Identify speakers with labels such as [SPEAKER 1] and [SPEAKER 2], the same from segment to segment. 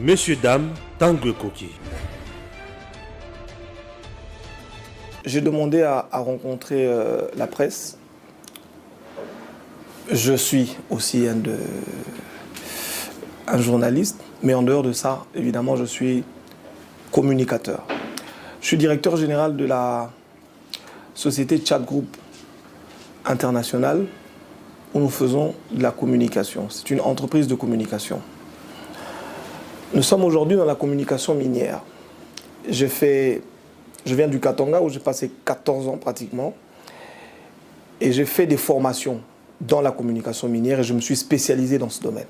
[SPEAKER 1] Messieurs, dames, Tanguy Koki.
[SPEAKER 2] J'ai demandé à rencontrer la presse. Je suis aussi un journaliste, mais en dehors de ça, évidemment, je suis communicateur. Je suis directeur général de la société Chat Group International, où nous faisons de la communication. C'est une entreprise de communication. Nous sommes aujourd'hui dans la communication minière. Je viens du Katanga, où j'ai passé 14 ans pratiquement, et j'ai fait des formations dans la communication minière et je me suis spécialisé dans ce domaine.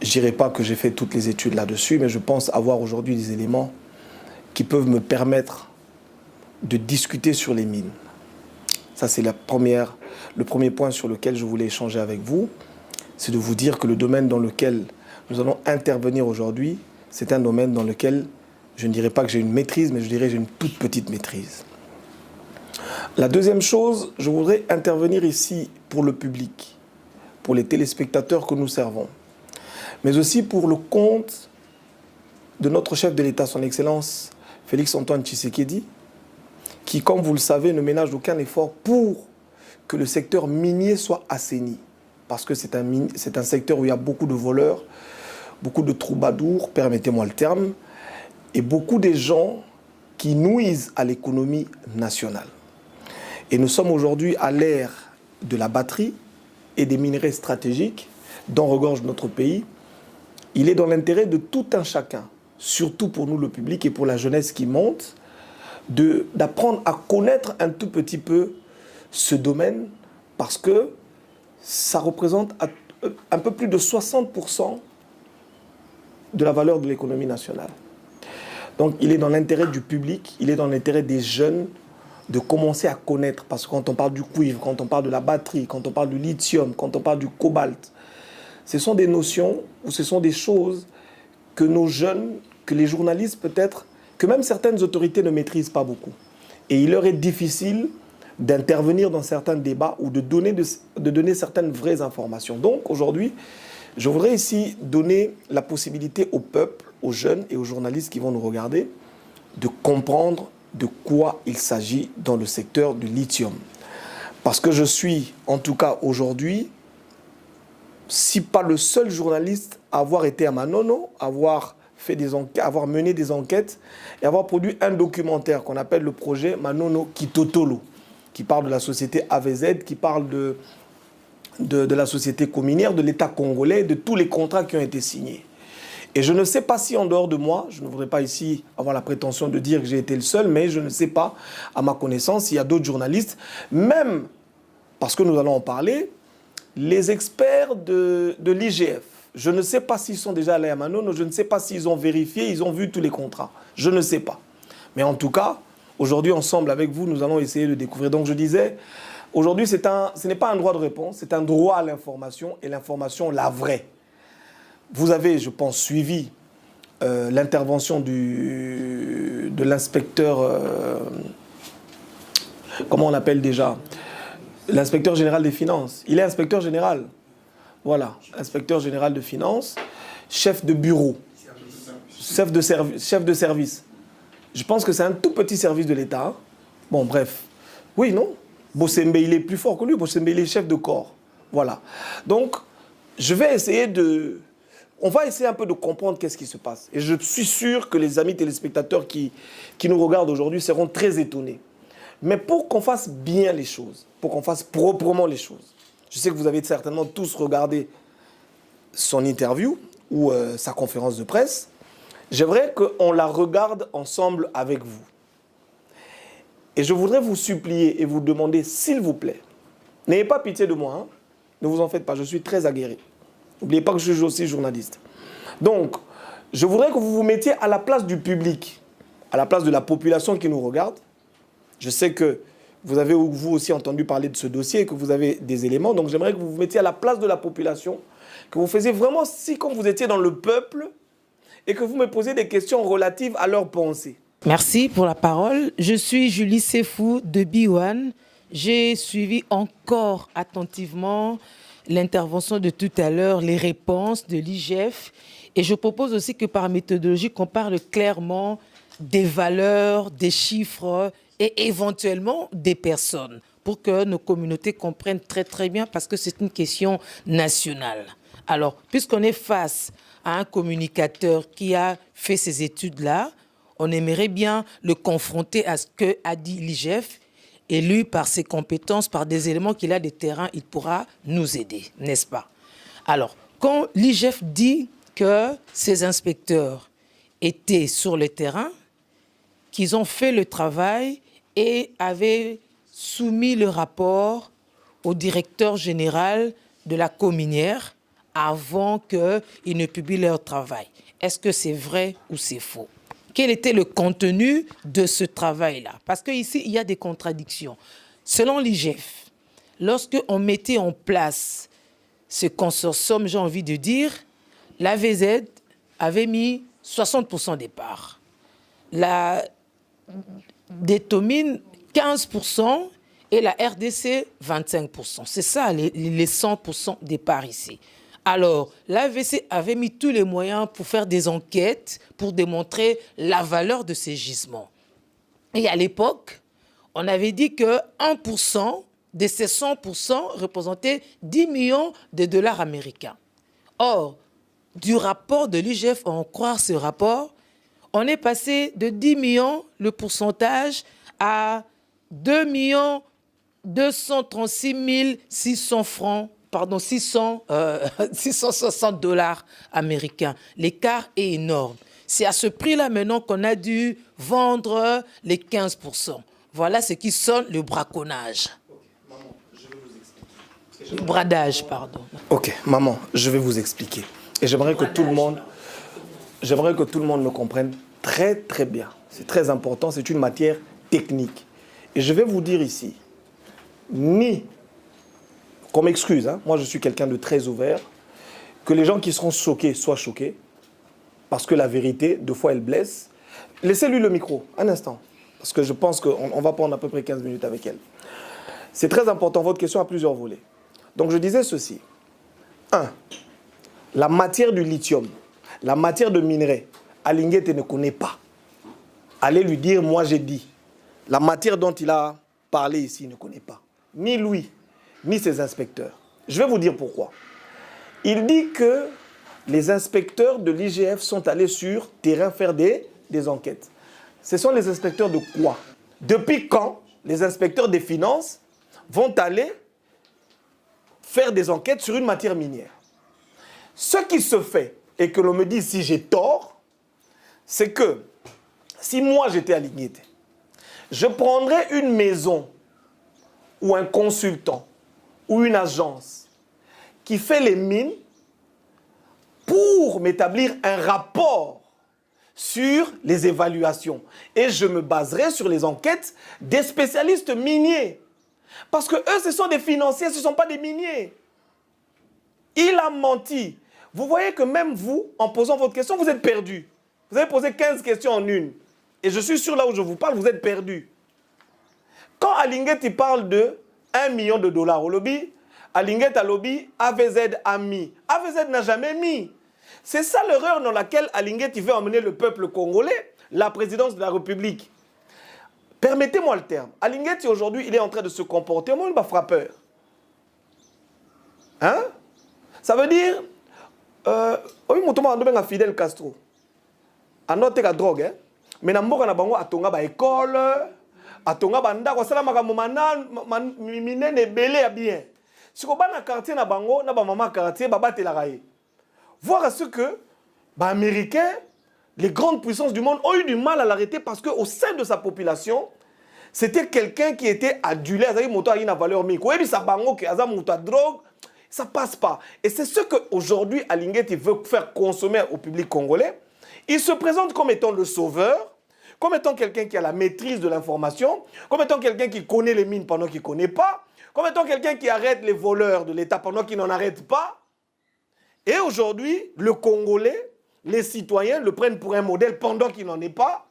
[SPEAKER 2] Je ne dirais pas que j'ai fait toutes les études là-dessus, mais je pense avoir aujourd'hui des éléments qui peuvent me permettre de discuter sur les mines. Ça, c'est le premier point sur lequel je voulais échanger avec vous. C'est de vous dire que le domaine dans lequel nous allons intervenir aujourd'hui, c'est un domaine dans lequel je ne dirais pas que j'ai une maîtrise, mais je dirais que j'ai une toute petite maîtrise. La deuxième chose, je voudrais intervenir ici pour le public, pour les téléspectateurs que nous servons, mais aussi pour le compte de notre chef de l'État, son Excellence Félix-Antoine Tshisekedi, qui, comme vous le savez, ne ménage aucun effort pour que le secteur minier soit assaini. Parce que c'est un secteur où il y a beaucoup de voleurs, beaucoup de troubadours, permettez-moi le terme, et beaucoup de gens qui nuisent à l'économie nationale. Et nous sommes aujourd'hui à l'ère de la batterie et des minerais stratégiques dont regorge notre pays. Il est dans l'intérêt de tout un chacun, surtout pour nous le public et pour la jeunesse qui monte, d'apprendre à connaître un tout petit peu ce domaine parce que ça représente un peu plus de 60% de la valeur de l'économie nationale. Donc il est dans l'intérêt du public, il est dans l'intérêt des jeunes de commencer à connaître, parce que quand on parle du cuivre, quand on parle de la batterie, quand on parle du lithium, quand on parle du cobalt, ce sont des notions ou ce sont des choses que nos jeunes, que les journalistes peut-être, que même certaines autorités ne maîtrisent pas beaucoup. Et il leur est difficile d'intervenir dans certains débats ou de donner certaines vraies informations. Donc aujourd'hui, je voudrais ici donner la possibilité au peuple, aux jeunes et aux journalistes qui vont nous regarder, de comprendre de quoi il s'agit dans le secteur du lithium. Parce que je suis, en tout cas aujourd'hui, si pas le seul journaliste à avoir été à Manono, avoir mené des enquêtes et avoir produit un documentaire qu'on appelle le projet Manono Kitotolo, qui parle de la société AVZ, qui parle de la société cominière, de l'État congolais, de tous les contrats qui ont été signés. Et je ne sais pas si en dehors de moi, je ne voudrais pas ici avoir la prétention de dire que j'ai été le seul, mais je ne sais pas, à ma connaissance, s'il y a d'autres journalistes, même parce que nous allons en parler, les experts de l'IGF. Je ne sais pas s'ils sont déjà allés à Manono, je ne sais pas s'ils ont vérifié, ils ont vu tous les contrats. Je ne sais pas. Mais en tout cas, aujourd'hui, ensemble avec vous, nous allons essayer de découvrir. Donc je disais, aujourd'hui, ce n'est pas un droit de réponse, c'est un droit à l'information, et l'information, la vraie. Vous avez, je pense, suivi l'intervention de l'inspecteur, comment on l'appelle déjà, l'inspecteur général des finances. Il est inspecteur général. Voilà, inspecteur général de finances, chef de bureau, chef de service. Je pense que c'est un tout petit service de l'État. Hein. Bon, bref. Oui, non? Bossembe, il est plus fort que lui. Bossembe, il est chef de corps. Voilà. Donc, on va essayer un peu de comprendre qu'est-ce qui se passe. Et je suis sûr que les amis téléspectateurs qui nous regardent aujourd'hui seront très étonnés. Mais pour qu'on fasse bien les choses, pour qu'on fasse proprement les choses, je sais que vous avez certainement tous regardé son interview ou sa conférence de presse. J'aimerais qu'on la regarde ensemble avec vous. Et je voudrais vous supplier et vous demander, s'il vous plaît, n'ayez pas pitié de moi, hein, ne vous en faites pas, je suis très aguerri. N'oubliez pas que je suis aussi journaliste. Donc, je voudrais que vous vous mettiez à la place du public, à la place de la population qui nous regarde. Je sais que vous avez vous aussi entendu parler de ce dossier et que vous avez des éléments. Donc, j'aimerais que vous vous mettiez à la place de la population, que vous faisiez vraiment si comme vous étiez dans le peuple et que vous me posiez des questions relatives à leurs pensées.
[SPEAKER 3] Merci pour la parole. Je suis Julie Sefou de B1. J'ai suivi encore attentivement l'intervention de tout à l'heure, les réponses de l'IGF. Et je propose aussi que par méthodologie, qu'on parle clairement des valeurs, des chiffres et éventuellement des personnes pour que nos communautés comprennent très très bien parce que c'est une question nationale. Alors, puisqu'on est face à un communicateur qui a fait ces études-là, on aimerait bien le confronter à ce qu'a dit l'IGF. Et lui, par ses compétences, par des éléments qu'il a des terrains, il pourra nous aider, n'est-ce pas? Alors, quand l'IGF dit que ces inspecteurs étaient sur le terrain, qu'ils ont fait le travail et avaient soumis le rapport au directeur général de la cominière avant qu'ils ne publient leur travail. Est-ce que c'est vrai ou c'est faux? Quel était le contenu de ce travail-là? Parce qu'ici, il y a des contradictions. Selon l'IGF, lorsqu'on mettait en place ce consortium, j'ai envie de dire, l'AVZ avait mis 60% des parts. La Détomine, 15% et la RDC, 25%. C'est ça, les 100% des parts ici. Alors, l'AVC avait mis tous les moyens pour faire des enquêtes, pour démontrer la valeur de ces gisements. Et à l'époque, on avait dit que 1% de ces 100% représentait 10 millions de dollars américains. Or, du rapport de l'IGF, en croire ce rapport, on est passé de 10 millions, le pourcentage, à 2 236 600 francs, pardon, 660 dollars américains. L'écart est énorme. C'est à ce prix-là maintenant qu'on a dû vendre les 15%. Voilà ce qui sonne le braconnage.
[SPEAKER 2] Maman, je vais vous expliquer.
[SPEAKER 3] Le bradage, pardon.
[SPEAKER 2] Ok, maman, je vais vous expliquer. Et j'aimerais que tout le monde me comprenne très très bien. C'est très important, c'est une matière technique. Et je vais vous dire ici, ni, comme excuse, hein, moi je suis quelqu'un de très ouvert, que les gens qui seront choqués soient choqués, parce que la vérité, deux fois, elle blesse. Laissez-lui le micro, un instant, parce que je pense qu'on va prendre à peu près 15 minutes avec elle. C'est très important, votre question a plusieurs volets. Donc je disais ceci. 1. La matière du lithium, la matière de minerai, Alinguete ne connaît pas. Allez lui dire, moi j'ai dit. La matière dont il a parlé ici, il ne connaît pas. Ni lui, ni ses inspecteurs. Je vais vous dire pourquoi. Il dit que les inspecteurs de l'IGF sont allés sur terrain faire des enquêtes. Ce sont les inspecteurs de quoi? Depuis quand les inspecteurs des finances vont aller faire des enquêtes sur une matière minière? Ce qui se fait, et que l'on me dit si j'ai tort, c'est que si moi j'étais à Alinguete, je prendrais une maison ou un consultant ou une agence qui fait les mines pour m'établir un rapport sur les évaluations. Et je me baserai sur les enquêtes des spécialistes miniers. Parce que eux, ce sont des financiers, ce ne sont pas des miniers. Il a menti. Vous voyez que même vous, en posant votre question, vous êtes perdu. Vous avez posé 15 questions en une. Et je suis sûr, là où je vous parle, vous êtes perdu. Quand Alinguete il parle de 1 million de dollars au lobby, Alinguete a lobby, AVZ a mis. AVZ n'a jamais mis. C'est ça l'erreur dans laquelle Alinguete veut emmener le peuple congolais, la présidence de la République. Permettez-moi le terme. Alinguete, aujourd'hui, il est en train de se comporter comme un frappeur. Hein? Ça veut dire... oui, je suis Fidel Castro. Je note la drogue. Hein? Mais je suis à l'école, atonga banda ko sala makambo minene belé bien. Si ko bana quartier na bango na ba mama quartier ba batelaka ye. Voir à ce que les Américains, les grandes puissances du monde ont eu du mal à l'arrêter parce qu'au sein de sa population, c'était quelqu'un qui était adulé, azaki moto a une valeur miko. Et puis ça bango que azam moto drogue, ça passe pas. Et c'est ce que aujourd'hui Alinguete veut faire consommer au public congolais. Il se présente comme étant le sauveur, comme étant quelqu'un qui a la maîtrise de l'information, comme étant quelqu'un qui connaît les mines pendant qu'il ne connaît pas, comme étant quelqu'un qui arrête les voleurs de l'État pendant qu'il n'en arrête pas. Et aujourd'hui, le Congolais, les citoyens le prennent pour un modèle pendant qu'il n'en est pas.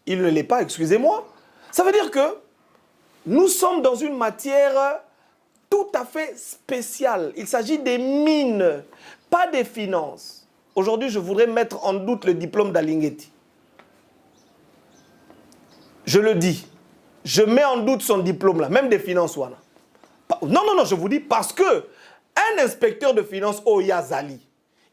[SPEAKER 2] Il ne l'est pas, excusez-moi. Ça veut dire que nous sommes dans une matière tout à fait spécial. Il s'agit des mines, pas des finances. Aujourd'hui, je voudrais mettre en doute le diplôme d'Alingueti. Je le dis. Je mets en doute son diplôme là, même des finances. Wana. Non, non, non, je vous dis parce que un inspecteur de finances, Oyazali,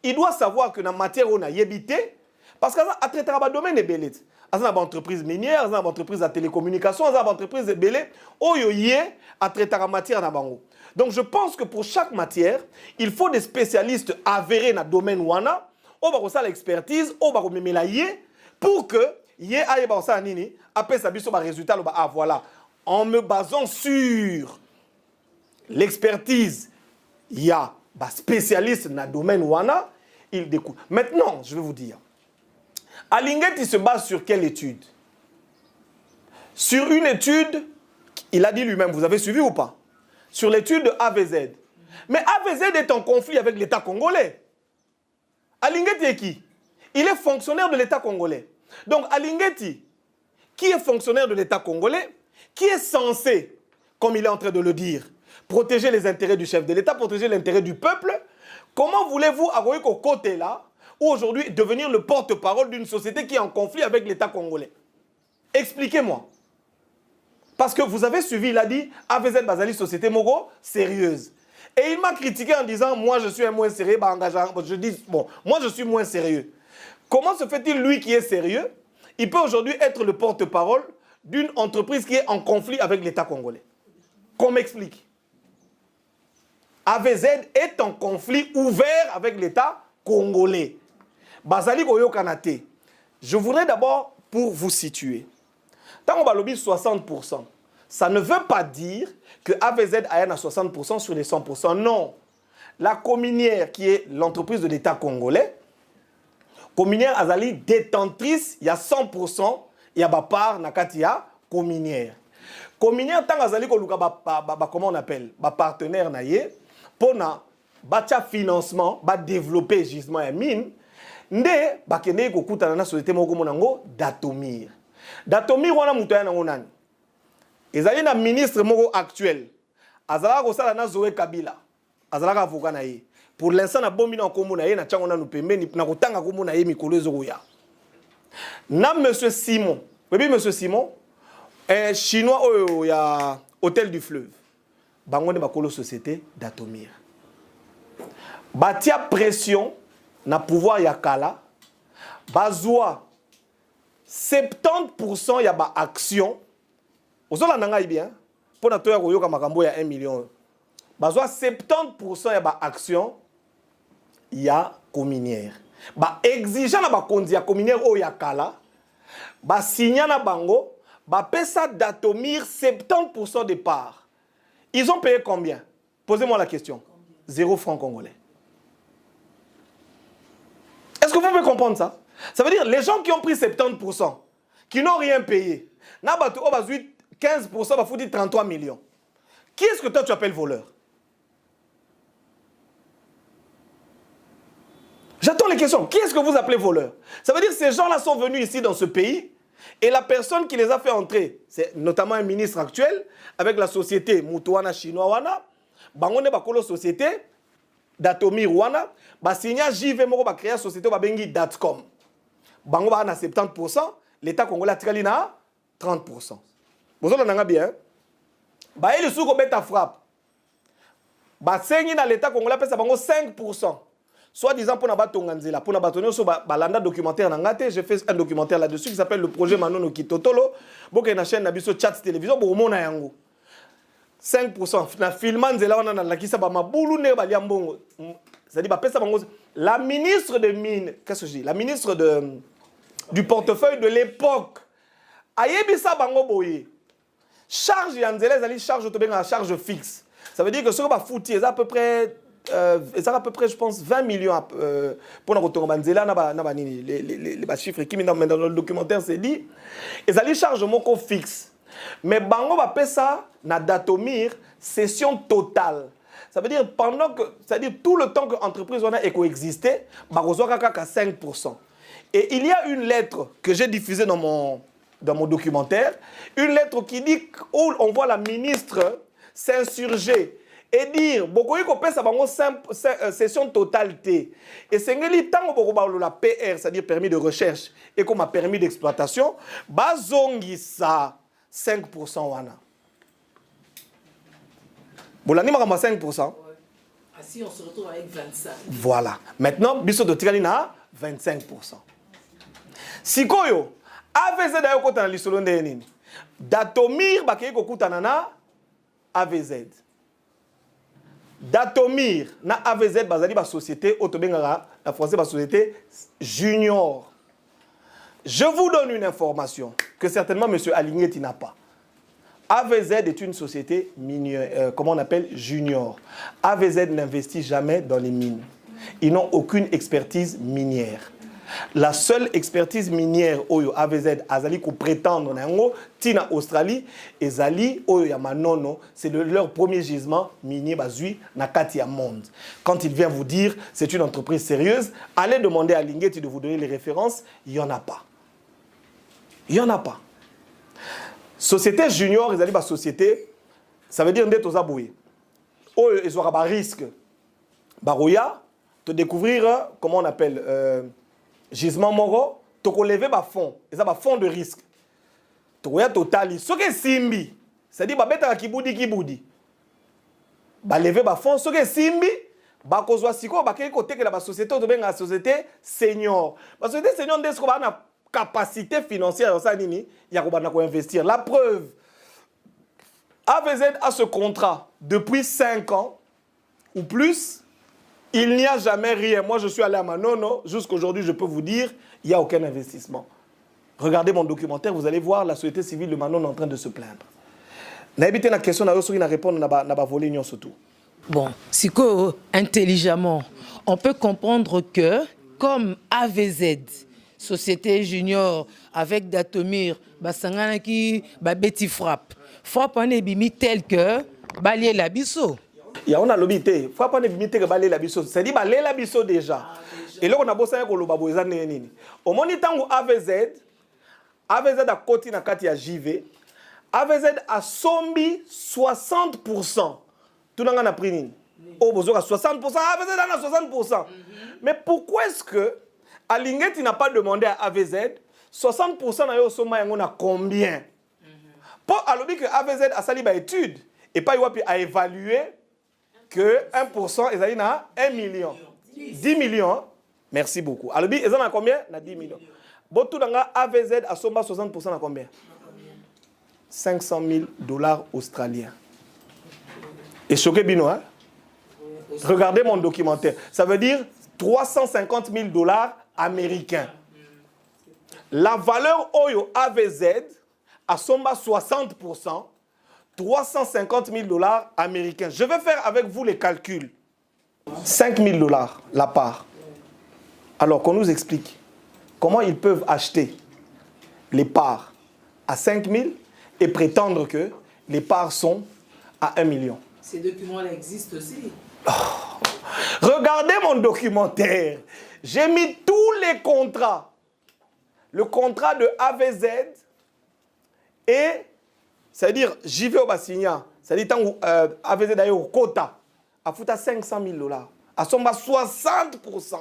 [SPEAKER 2] il doit savoir que dans la matière où on a yébité, parce qu'à traiter le domaine est belé. À une entreprise minière, à une entreprise de télécommunication, à une entreprise de belé, Oyoye à traiter la matière dans bango. Donc je pense que pour chaque matière, il faut des spécialistes avérés dans le domaine wana, on va faire l'expertise, on va remettre pour que yé aille ba ça nini, après ça biso ba résultat ah voilà, en me basant sur l'expertise, il y a des spécialistes dans le domaine wana, il découvre. Maintenant, je vais vous dire, Alingueti il se base sur quelle étude? Sur une étude, il a dit lui-même, vous avez suivi ou pas? Sur l'étude de AVZ. Mais AVZ est en conflit avec l'État congolais. Alingueti est qui? Il est fonctionnaire de l'État congolais. Donc Alingueti, qui est fonctionnaire de l'État congolais, qui est censé, comme il est en train de le dire, protéger les intérêts du chef de l'État, protéger l'intérêt du peuple, comment voulez-vous avoir qu'au côté là, ou aujourd'hui devenir le porte-parole d'une société qui est en conflit avec l'État congolais? Expliquez-moi. Parce que vous avez suivi, il a dit, AVZ Bazali, société Mogo, sérieuse. Et il m'a critiqué en disant, moi je suis un moins sérieux, bah, engageant. Je dis, bon, moi je suis moins sérieux. Comment se fait-il, lui qui est sérieux, il peut aujourd'hui être le porte-parole d'une entreprise qui est en conflit avec l'État congolais? Qu'on m'explique. AVZ est en conflit ouvert avec l'État congolais. Bazali Goyo Kanate. Je voudrais d'abord, pour vous situer, tant qu'on va lobby 60%, ça ne veut pas dire que AVZ a à 60% sur les 100%. Non. La Cominière, qui est l'entreprise de l'État congolais, Cominière Azali détentrice, il y a 100%, il y a ma part, Nakatia, Cominière. Cominière, tant Azali, comment on appelle, partenaire, pour bacha financement, développer gisement et mine, nde bakene ko kutana na société moko monango Datomir. Datomir wana mutoya nango nani? Ezali na ministre moko actuel. Azala ko sala na Zoé Kabila. Azala ka avocat na ye. Pour l'instant na bombi na kombo na ye na chango na nupembeni na kotanga kombo na ye mikolo ezoya. Na monsieur Simon. Oui monsieur Simon, un chinois il y a Hôtel du Fleuve. Bango ne bakolo société Datomir. Batia pression na pouvoir ya kala, bazwa 70% ya ba action. Ozola nanga bien, pour na toya koyoka makambo ya 1 million. Bazwa 70% ya ba action ya cominière. Ba exigeant na ba kondi ya cominière o ya kala, ba signa na bango, ba pesa Datomir 70% des parts. Ils ont payé combien? Posez-moi la question. 0 francs congolais. Est-ce que vous pouvez comprendre ça? Ça veut dire les gens qui ont pris 70%, qui n'ont rien payé, 15%, va foutre 33 millions. Qui est-ce que toi tu appelles voleur? J'attends les questions. Qui est-ce que vous appelez voleur? Ça veut dire que ces gens-là sont venus ici dans ce pays et la personne qui les a fait entrer, c'est notamment un ministre actuel avec la société Mutuana Chinois Wana, Bangone Bakolo Société, Datomir Wana, ba signa JV moko ba créer société ba bengi Datcom. Bango ba na 70%, l'État congolais a tiré na 30%. Vous avez bien. Ba ele sou ko beta frappe. Ba sengi na l'État congolais pesa bango 5%. Soit disant pour na batonga nzela, pour na batonyo so ba landa documentaire na ngate, j'ai fait un documentaire là-dessus qui s'appelle le projet Manono Kitotolo. Boke na chaîne na biso chat télévision bo mona yango. 5% na filman nzela wana na lakisa ba mabulu ne ba liambongo. C'est-à-dire ba pesa bango la ministre de mines, qu'est-ce que je dis? La ministre du portefeuille de l'époque. Ayebisa bango boye. Charge yanzela zali charge to benga charge fixe. Ça veut dire que ce que ba fouti est à peu près je pense 20 millions pour les chiffres qui dans le documentaire c'est dit ils allaient charger mon compte fixe mais bango va payer ça na Datomir session totale. Ça veut dire tout le temps que l'entreprise a coexisté, barozo kaka 5%. Et il y a une lettre que j'ai diffusée dans mon documentaire, une lettre qui dit où on voit la ministre s'insurger et dire beaucoup ko pesa bango session totalité et sengeli tango boko la PR, c'est-à-dire permis de recherche et comme permis d'exploitation bazongisa 5% wana. Bolani makamba 5%.
[SPEAKER 3] Si on se retrouve avec 25.
[SPEAKER 2] Voilà. Maintenant, biso de tikali na 25%. Sikoyo, AVZ dayo kota na lisolo nde nini? Datomir bakeye kokutana na AVZ. Datomir na AVZ bazali ba société autobengara la français ba société junior. Je vous donne une information que certainement monsieur Aligneti n'a pas. AVZ est une société minière, comment on appelle, junior. AVZ n'investit jamais dans les mines. Ils n'ont aucune expertise minière. La seule expertise minière oyo AVZ azali ko prétendre nango tina Australie et zali oyo ya manono, c'est leur premier gisement minier bazui na kati ya monde. Quand il vient vous dire c'est une entreprise sérieuse, allez demander à Lingeti de vous donner les références, il y en a pas. Il y en a pas. Société junior, ils allaient société, ça veut dire d'être aux aboués. Oh, ils auront un risque. Barouya, te découvrir, comment on appelle, gisement moro, te lever bas fond. Et ça, fond de risque. Tu vois, total. Ce qui est simbi, c'est-à-dire, bah, bête à kiboudi. Bah, lever bas fond, ce qui est simbi, bah, qu'on soit si quoi, bah, quel côté que la société, de la société senior. La société senior, d'est-ce qu'on va capacité financière, il y a investir. La preuve, AVZ a ce contrat depuis 5 ans ou plus. Il n'y a jamais rien. Moi, je suis allé à Manono. Jusqu'aujourd'hui, je peux vous dire, il n'y a aucun investissement. Regardez mon documentaire, vous allez voir la société civile de Manono en train de se plaindre. N'habitez la question, n'a répondu, n'a volé surtout.
[SPEAKER 3] Bon, si intelligemment, on peut comprendre que, comme AVZ, société junior avec Datomir, basangana qui Betty frappe on est bimi tel que balier la biso.
[SPEAKER 2] Ya on a l'obité, frappe on est bimi tel que balier la biso. C'est dit balier la biso déjà. Et là on a bossé ko loba boza nini. Au moni tango AVZ a côté na kati ya JV. AVZ a sombi 60%. Tout n'a pris nini. Oh bozo 60%, AVZ a 60%. Mais pourquoi est-ce que Alingeti n'a pas demandé à AVZ 60% na yo soma yango na combien? Pour alobi que AVZ a sali ba étude et pas yopi a évalué que 1% ezali na 1 million. 10 millions. Merci beaucoup. Alobi ezali na combien? Na 10 millions. Botu danga AVZ a soma 60% na combien? 500 000 $ australiens. Et choqué bino, hein? Regardez mon documentaire. Ça veut dire 350 000 $ américains. La valeur Oyo AVZ a somba 60%, 350 000 $ américains. Je vais faire avec vous les calculs. 5 000 $ la part. Alors qu'on nous explique comment ils peuvent acheter les parts à 5 000 et prétendre que les parts sont à 1 million.
[SPEAKER 3] Ces documents-là existent aussi.
[SPEAKER 2] Oh. Regardez mon documentaire. J'ai mis tous les contrats. Le contrat de AVZ et, c'est-à-dire, j'y vais au Bassigna. C'est-à-dire, tant AVZ d'ailleurs au quota, à foutre 500 000 $. À son bas 60%.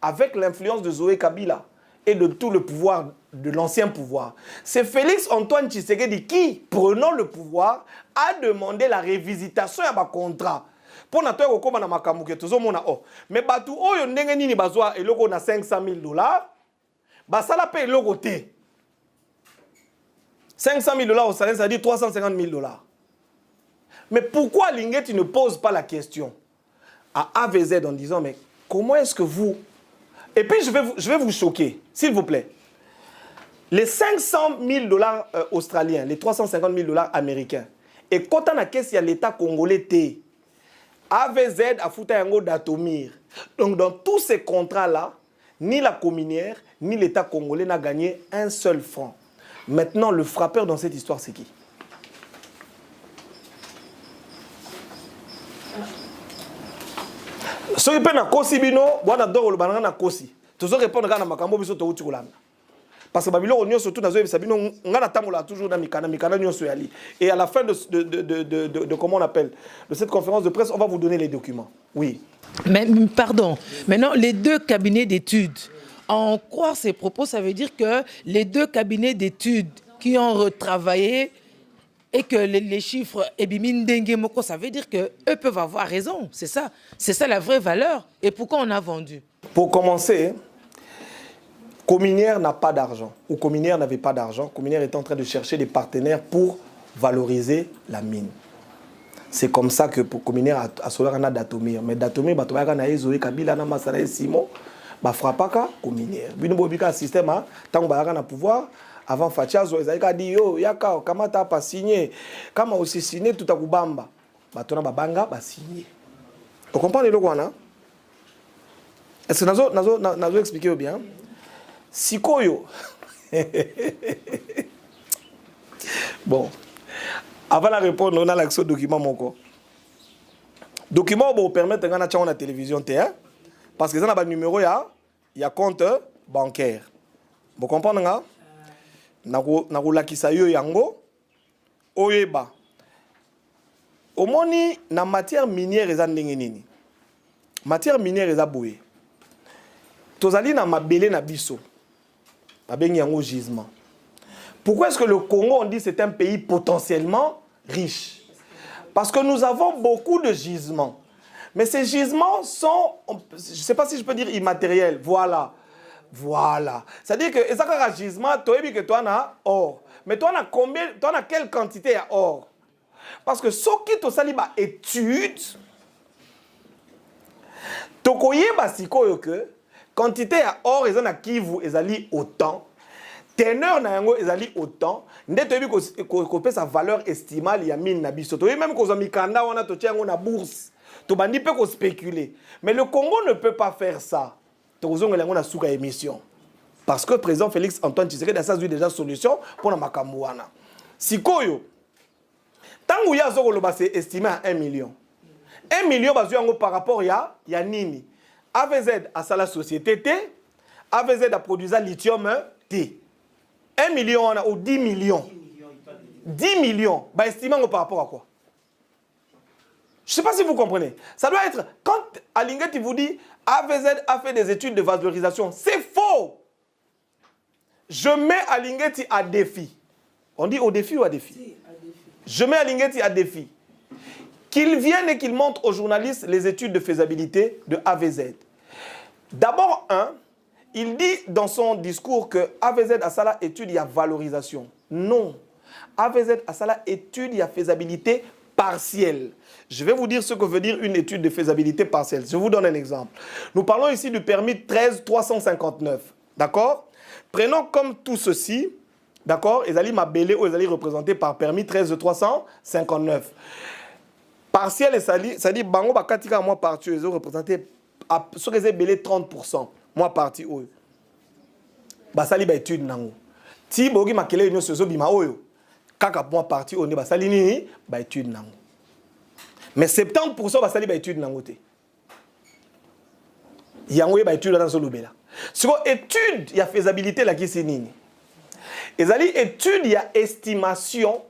[SPEAKER 2] Avec l'influence de Zoé Kabila et de tout le pouvoir, de l'ancien pouvoir. C'est Félix Antoine Tshisekedi qui, prenant le pouvoir, a demandé la révisitation de ma contrat. Pour na toyo koma na makambo ke tozomona o mais batu oyo ndenge nini bazwa eloko na 500 000 $, basala pe eloko te. 500 000 $, ça veut dire 350 000 $. Mais pourquoi Lingeti ne pose pas la question à AVZ en disant mais comment est-ce que vous... Et puis je vais vous choquer, s'il vous plaît. Les 500 000 $ australiens, les 350 000 $ américains, et quand on a question à l'État congolais té, AVZ a foutu un go d'Atomir. Donc dans tous ces contrats-là, ni la communière, ni l'État congolais n'a gagné un seul franc. Maintenant, le frappeur dans cette histoire, c'est qui? Ce qui peut na kosi bino, boana doro le banana na kosi. Toujours répondre à makambo biso to uti kolanda. Parce que Babylone, on surtout dans on a toujours dans Mikana, et à la fin de comment on appelle, de cette conférence de presse, on va vous donner les documents. Oui.
[SPEAKER 3] Mais pardon, maintenant les deux cabinets d'études, en croire ces propos, ça veut dire que les deux cabinets d'études qui ont retravaillé et que les chiffres, ça veut dire qu'eux peuvent avoir raison. C'est ça la vraie valeur. Et pourquoi on a vendu?
[SPEAKER 2] Pour commencer, Cominière n'a pas d'argent, ou Cominière n'avait pas d'argent. Cominière est en train de chercher des partenaires pour valoriser la mine. C'est comme ça que pour Cominière a sauvé un Datomir. Mais Datomir, il y a Zoé Kabila, Masana Simon, il frappe pas Cominière. Il y a un système, tant qu'on a pouvoir. Avant Fachazo, ils ont dit yo, yaka, comment t'as pas signé? Comment aussi signé tout à Kubamba? Batona babanga, ba signé. Vous comprenez le quoi, non? Est-ce que nazo expliqué bien? Sikoyo. Bon. Avant la réponse, on a l'accès au document mon corps. Document pour permettre de gagner la télévision TR parce que ça n'a numéro il y a compte bancaire. Vous comprenez nga? Nakulakisa yo yango oyeba. Omoni na matière minière eza ndenge nini? Matière minière eza boye. Tozali na mabele na biso. Babengi yango gisement. Pourquoi est-ce que le Congo, on dit c'est un pays potentiellement riche? Parce que nous avons beaucoup de gisements. Mais ces gisements sont, je ne sais pas si je peux dire immatériels. Voilà. Voilà. C'est-à-dire que, et ça, quand gisement, tu as dit que toi, tu as or. Mais toi, tu as combien, toi, tu as quelle quantité à or? Parce que ce qui te sali ba étude, tu as que quantité à or, ils ont à Kivu, ils ont autant. Teneur na yango ezali autant ndé toyebi ko pe sa valeur estimale ya mine na biso toyebi même ko za mikanda wana to tiango na bourse to bandi pe ko spéculer mais le Congo ne peut pas faire ça to zonga yango na suka émission parce que président Félix Antoine Tshisekedi a eu déjà solution pour na makambo wana sikoyo tangu ya zoko loba c'est estimé à 1 million 1 million bazu yango par rapport ya nini AVZ a sa la société T AVZ a produit lithium T 1 million ou 10 millions. 10 millions. Bah, estimant par rapport à quoi? Je ne sais pas si vous comprenez. Ça doit être, quand Alingeti vous dit AVZ a fait des études de valorisation, c'est faux. Je mets Alingeti à défi. On dit au défi ou à défi? Si, à défi. Je mets Alingeti à défi. Qu'il vienne et qu'il montre aux journalistes les études de faisabilité de AVZ. D'abord, il dit dans son discours que AVZ a ça étude, il y a valorisation. Non. AVZ a ça étude, il y a faisabilité partielle. Je vais vous dire ce que veut dire une étude de faisabilité partielle. Je vous donne un exemple. Nous parlons ici du permis 13359. D'accord? Prenons comme tout ceci. D'accord? Ezali Mabélé ou Ezali représenté par permis 13359. Partiel, ça dit, Bango Bakatika, moi, parti, ils ont représenté sur les belé 30%. Moi parti oyo basali ba étude nango ti bogi makele union sozo bima oyo kaka moi parti on basali nini ba étude nango mais 70% basali ba étude nango te yango ba étude dans solobela siko étude ya faisabilité la kisi nini ezali étude ya estimation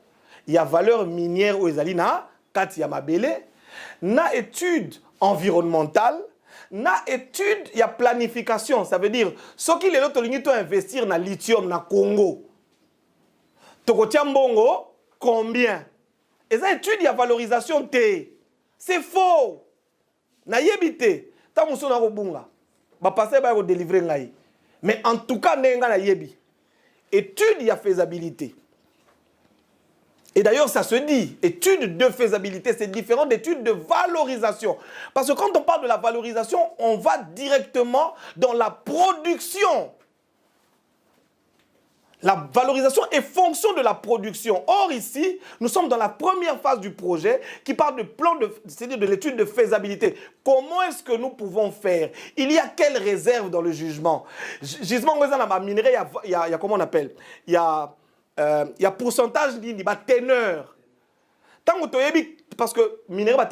[SPEAKER 2] ya valeur minière ou ezali na kati ya mabele na étude environnementale na étude, il y a planification. Ça veut dire, ce qui est là, tu dois investir dans le lithium, dans le Congo. Tu bongo, combien? Et ça, étude, il y a valorisation. C'est faux. Na yebite. Ta mousso na robunga. Ba passer ba délivrer ngai. Mais en tout cas, nenga na yebi. Étude, il y a faisabilité. Et d'ailleurs, ça se dit, étude de faisabilité, c'est différent d'étude de valorisation. Parce que quand on parle de la valorisation, on va directement dans la production. La valorisation est fonction de la production. Or, ici, nous sommes dans la première phase du projet qui parle de plan c'est-à-dire de l'étude de faisabilité. Comment est-ce que nous pouvons faire? Il y a quelles réserves dans le jugement? Gisement, il y a comment on appelle? Il y a pourcentage de teneur. Tant que parce que minerai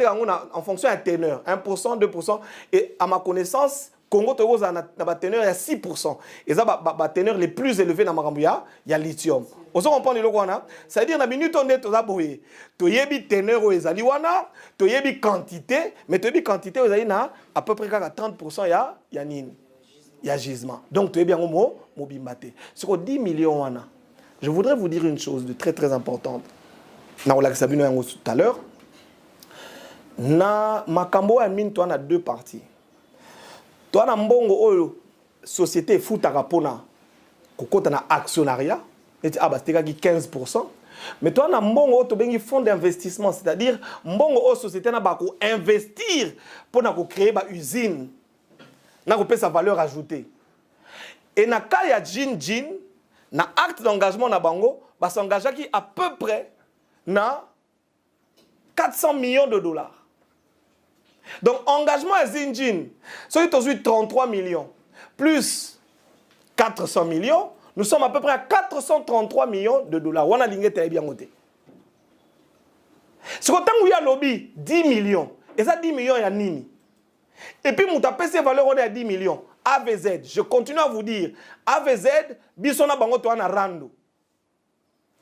[SPEAKER 2] en fonction de la teneur, 1%, 2%, et à ma connaissance, Congo a une teneur à 6%. Et ça, la teneur les plus élevée dans Marambuya, il y a lithium. Vous comprenez le quoi? C'est-à-dire, dans la minute on est au Zaboye, tu y a une teneur au Ezaliwana, tu y a une quantité, mais tu y a une quantité au Zalina, à peu près 30%, il y a nini. Il y a gisement. Donc, tu es bien au mot, mobimaté. Sur 10 millions, je voudrais vous dire une chose de très très importante. Tout à l'heure, na makambo ya mine, tu as deux parties. Tu as une société foutaka pona kokota na actionnariat, et tu as 15%. Mais tu as un fonds d'investissement, c'est-à-dire une société na bako investir pour créer une usine, na sa valeur ajoutée. Et na kaya Jin, na acte d'engagement na bango, ba s'engagea qui à peu près na 400 millions de dollars. Donc, engagement à Zinjin, celui qui a 33 millions, plus 400 millions, nous sommes à peu près à 433 millions de dollars. On a ligné bien noté. Ce que tu as lobby 10 millions, et ça 10 millions, il y a nini. Et puis, mon tapé ces valeurs, on est à 10 millions. AVZ, je continue à vous dire, AVZ, bisona bango to na rando.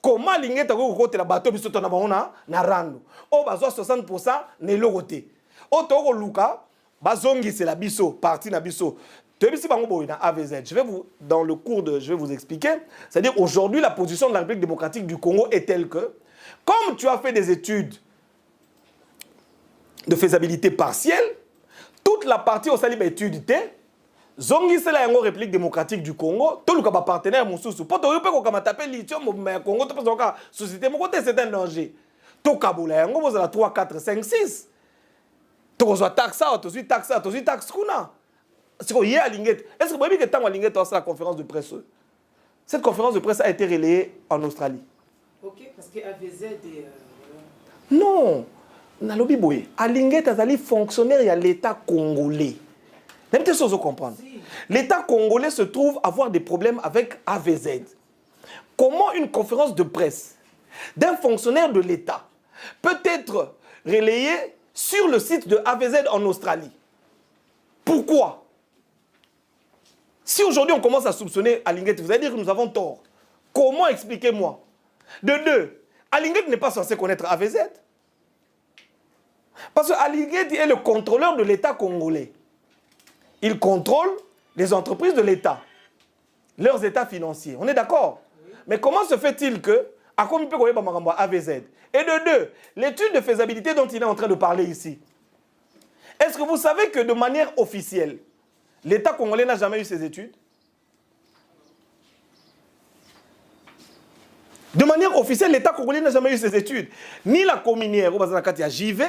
[SPEAKER 2] Comment ligné ta côté la bateau bisona bango na rando. Oh, bazo 60% ne lo côté. Otoko Luka, bazongi c'est la biso, partie na biso. Je vais vous, dans le cours je vais vous expliquer. C'est-à-dire aujourd'hui la position de la République démocratique du Congo est telle que, comme tu as fait des études de faisabilité partielle, toute la partie au salib étude zongi c'est la République démocratique du Congo, tout le cas partenaire mususu. Pour te repérer comment taper lithium au Congo, tu penses que société mon côté c'est un danger. To kabula yango vous avez 3 4 5 6. Tu as taxe, tu as taxe, tu as taxe. Est-ce que vous avez vu que tant à la conférence de presse? Cette conférence de presse a été relayée en Australie.
[SPEAKER 3] Ok, parce que AVZ est...
[SPEAKER 2] Non, Nalobi Boye. Alinguet Azali fonctionnaire de l'État congolais. Même des choses à comprendre. L'État congolais se trouve avoir des problèmes avec AVZ. Comment une conférence de presse d'un fonctionnaire de l'État peut être relayée sur le site de AVZ en Australie? Pourquoi? Si aujourd'hui on commence à soupçonner Alinguet, vous allez dire que nous avons tort. Comment? Expliquez-moi. De deux, Alinguet n'est pas censé connaître AVZ. Parce que Alinguet est le contrôleur de l'État congolais. Il contrôle les entreprises de l'État, leurs états financiers. On est d'accord? Oui. Mais comment se fait-il que AVZ? Et de deux, l'étude de faisabilité dont il est en train de parler ici. Est-ce que vous savez que de manière officielle, l'État congolais n'a jamais eu ces études? De manière officielle, l'État congolais n'a jamais eu ces études. Ni la communière, JV,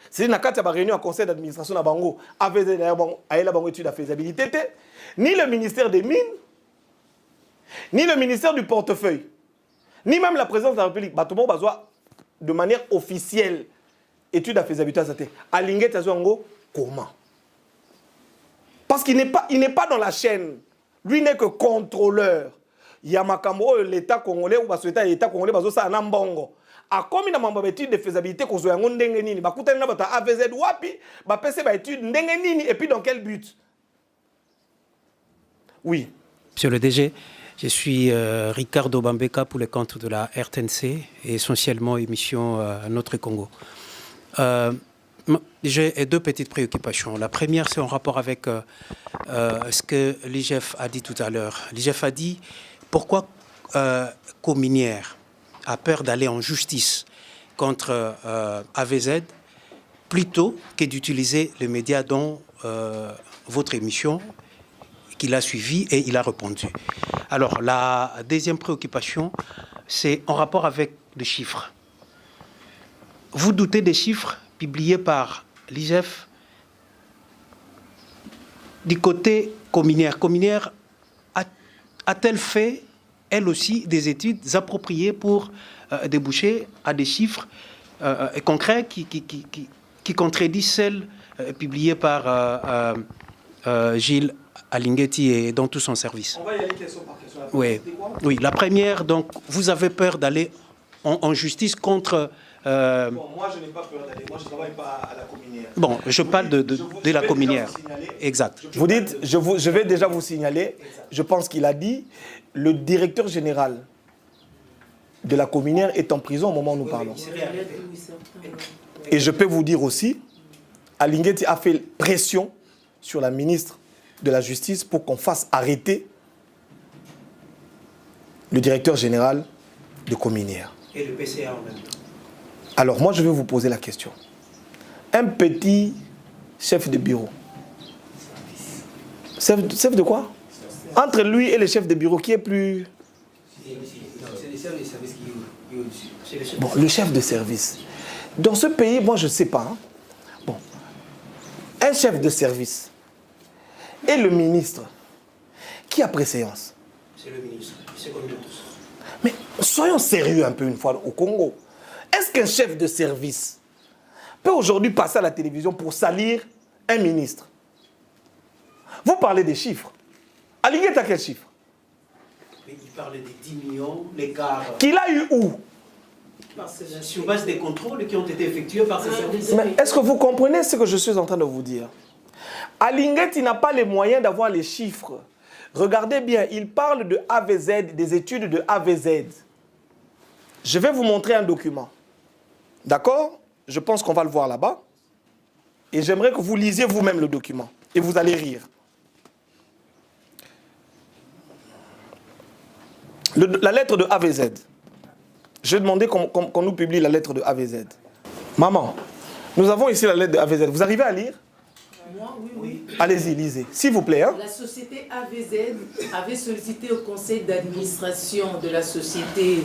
[SPEAKER 2] c'est une réunion à conseil d'administration à Bango, AVZ, a une étude de faisabilité, ni le ministère des Mines, ni le ministère du Portefeuille, ni même la présidence de la République. De manière officielle, étude de faisabilité. Alinguet Tazuango, comment? Parce qu'il n'est pas dans la chaîne. Lui n'est que contrôleur. Il y a Makambo, l'État congolais, ou l'État congolais, ça a un bongo. A combien de membres d'études de faisabilité qu'on soit en dengenini, bah coûte na bata AVZ wapi, bah PC bah étude dengenini et puis dans quel but? Oui.
[SPEAKER 4] Monsieur le DG, je suis Ricardo Bambeka pour le compte de la RTNC et essentiellement émission Notre Congo. J'ai deux petites préoccupations. La première, c'est en rapport avec ce que l'IGF a dit tout à l'heure. L'IGF a dit pourquoi Cominière a peur d'aller en justice contre AVZ plutôt que d'utiliser les médias dont votre émission qu'il a suivi et il a répondu. Alors, la deuxième préoccupation, c'est en rapport avec les chiffres. Vous doutez des chiffres publiés par l'IGF du côté Cominière. Cominière a-t-elle fait, elle aussi, des études appropriées pour déboucher à des chiffres concrets qui contredisent celles publiées par Gilles Alinguetti et dans tout son service?
[SPEAKER 2] On va y aller question par question.
[SPEAKER 4] Oui. La première, donc, vous avez peur d'aller en justice contre
[SPEAKER 2] moi, je n'ai pas peur d'aller. Moi, je ne travaille pas à la communière.
[SPEAKER 4] Bon, je parle de la communière. Exact.
[SPEAKER 2] Vous dites, je vais déjà vous signaler, je pense qu'il a dit, le directeur général de la communière est en prison au moment où nous parlons. Et je peux vous dire aussi, Alinguetti a fait pression sur la ministre de la Justice pour qu'on fasse arrêter le directeur général de Cominière.
[SPEAKER 4] Et le PCA en même temps.
[SPEAKER 2] Alors moi, je vais vous poser la question. Un petit chef de bureau. Chef de quoi? Entre lui et le chef de bureau, qui est plus... Bon, le chef de service. Dans ce pays, moi, je ne sais pas. Hein. Bon. Un chef de service et le ministre, qui a préséance?
[SPEAKER 4] C'est le ministre, c'est comme nous tous.
[SPEAKER 2] Mais soyons sérieux un peu une fois au Congo. Est-ce qu'un chef de service peut aujourd'hui passer à la télévision pour salir un ministre? Vous parlez des chiffres. Alinguetti a quel chiffre?
[SPEAKER 4] Mais il parlait des 10 millions, l'écart.
[SPEAKER 2] Qu'il a eu où?
[SPEAKER 4] Sur base des contrôles qui ont été effectués par ces services.
[SPEAKER 2] Mais est-ce que vous comprenez ce que je suis en train de vous dire? Alinguetti n'a pas les moyens d'avoir les chiffres. Regardez bien, il parle de AVZ, des études de AVZ. Je vais vous montrer un document. D'accord? Je pense qu'on va le voir là-bas. Et j'aimerais que vous lisiez vous-même le document. Et vous allez rire. La lettre de AVZ. J'ai demandé qu'on nous publie la lettre de AVZ. Maman, nous avons ici la lettre de AVZ. Vous arrivez à lire?
[SPEAKER 3] Moi, oui.
[SPEAKER 2] Allez-y, lisez. S'il vous plaît. Hein?
[SPEAKER 3] La société AVZ avait sollicité au conseil d'administration de la société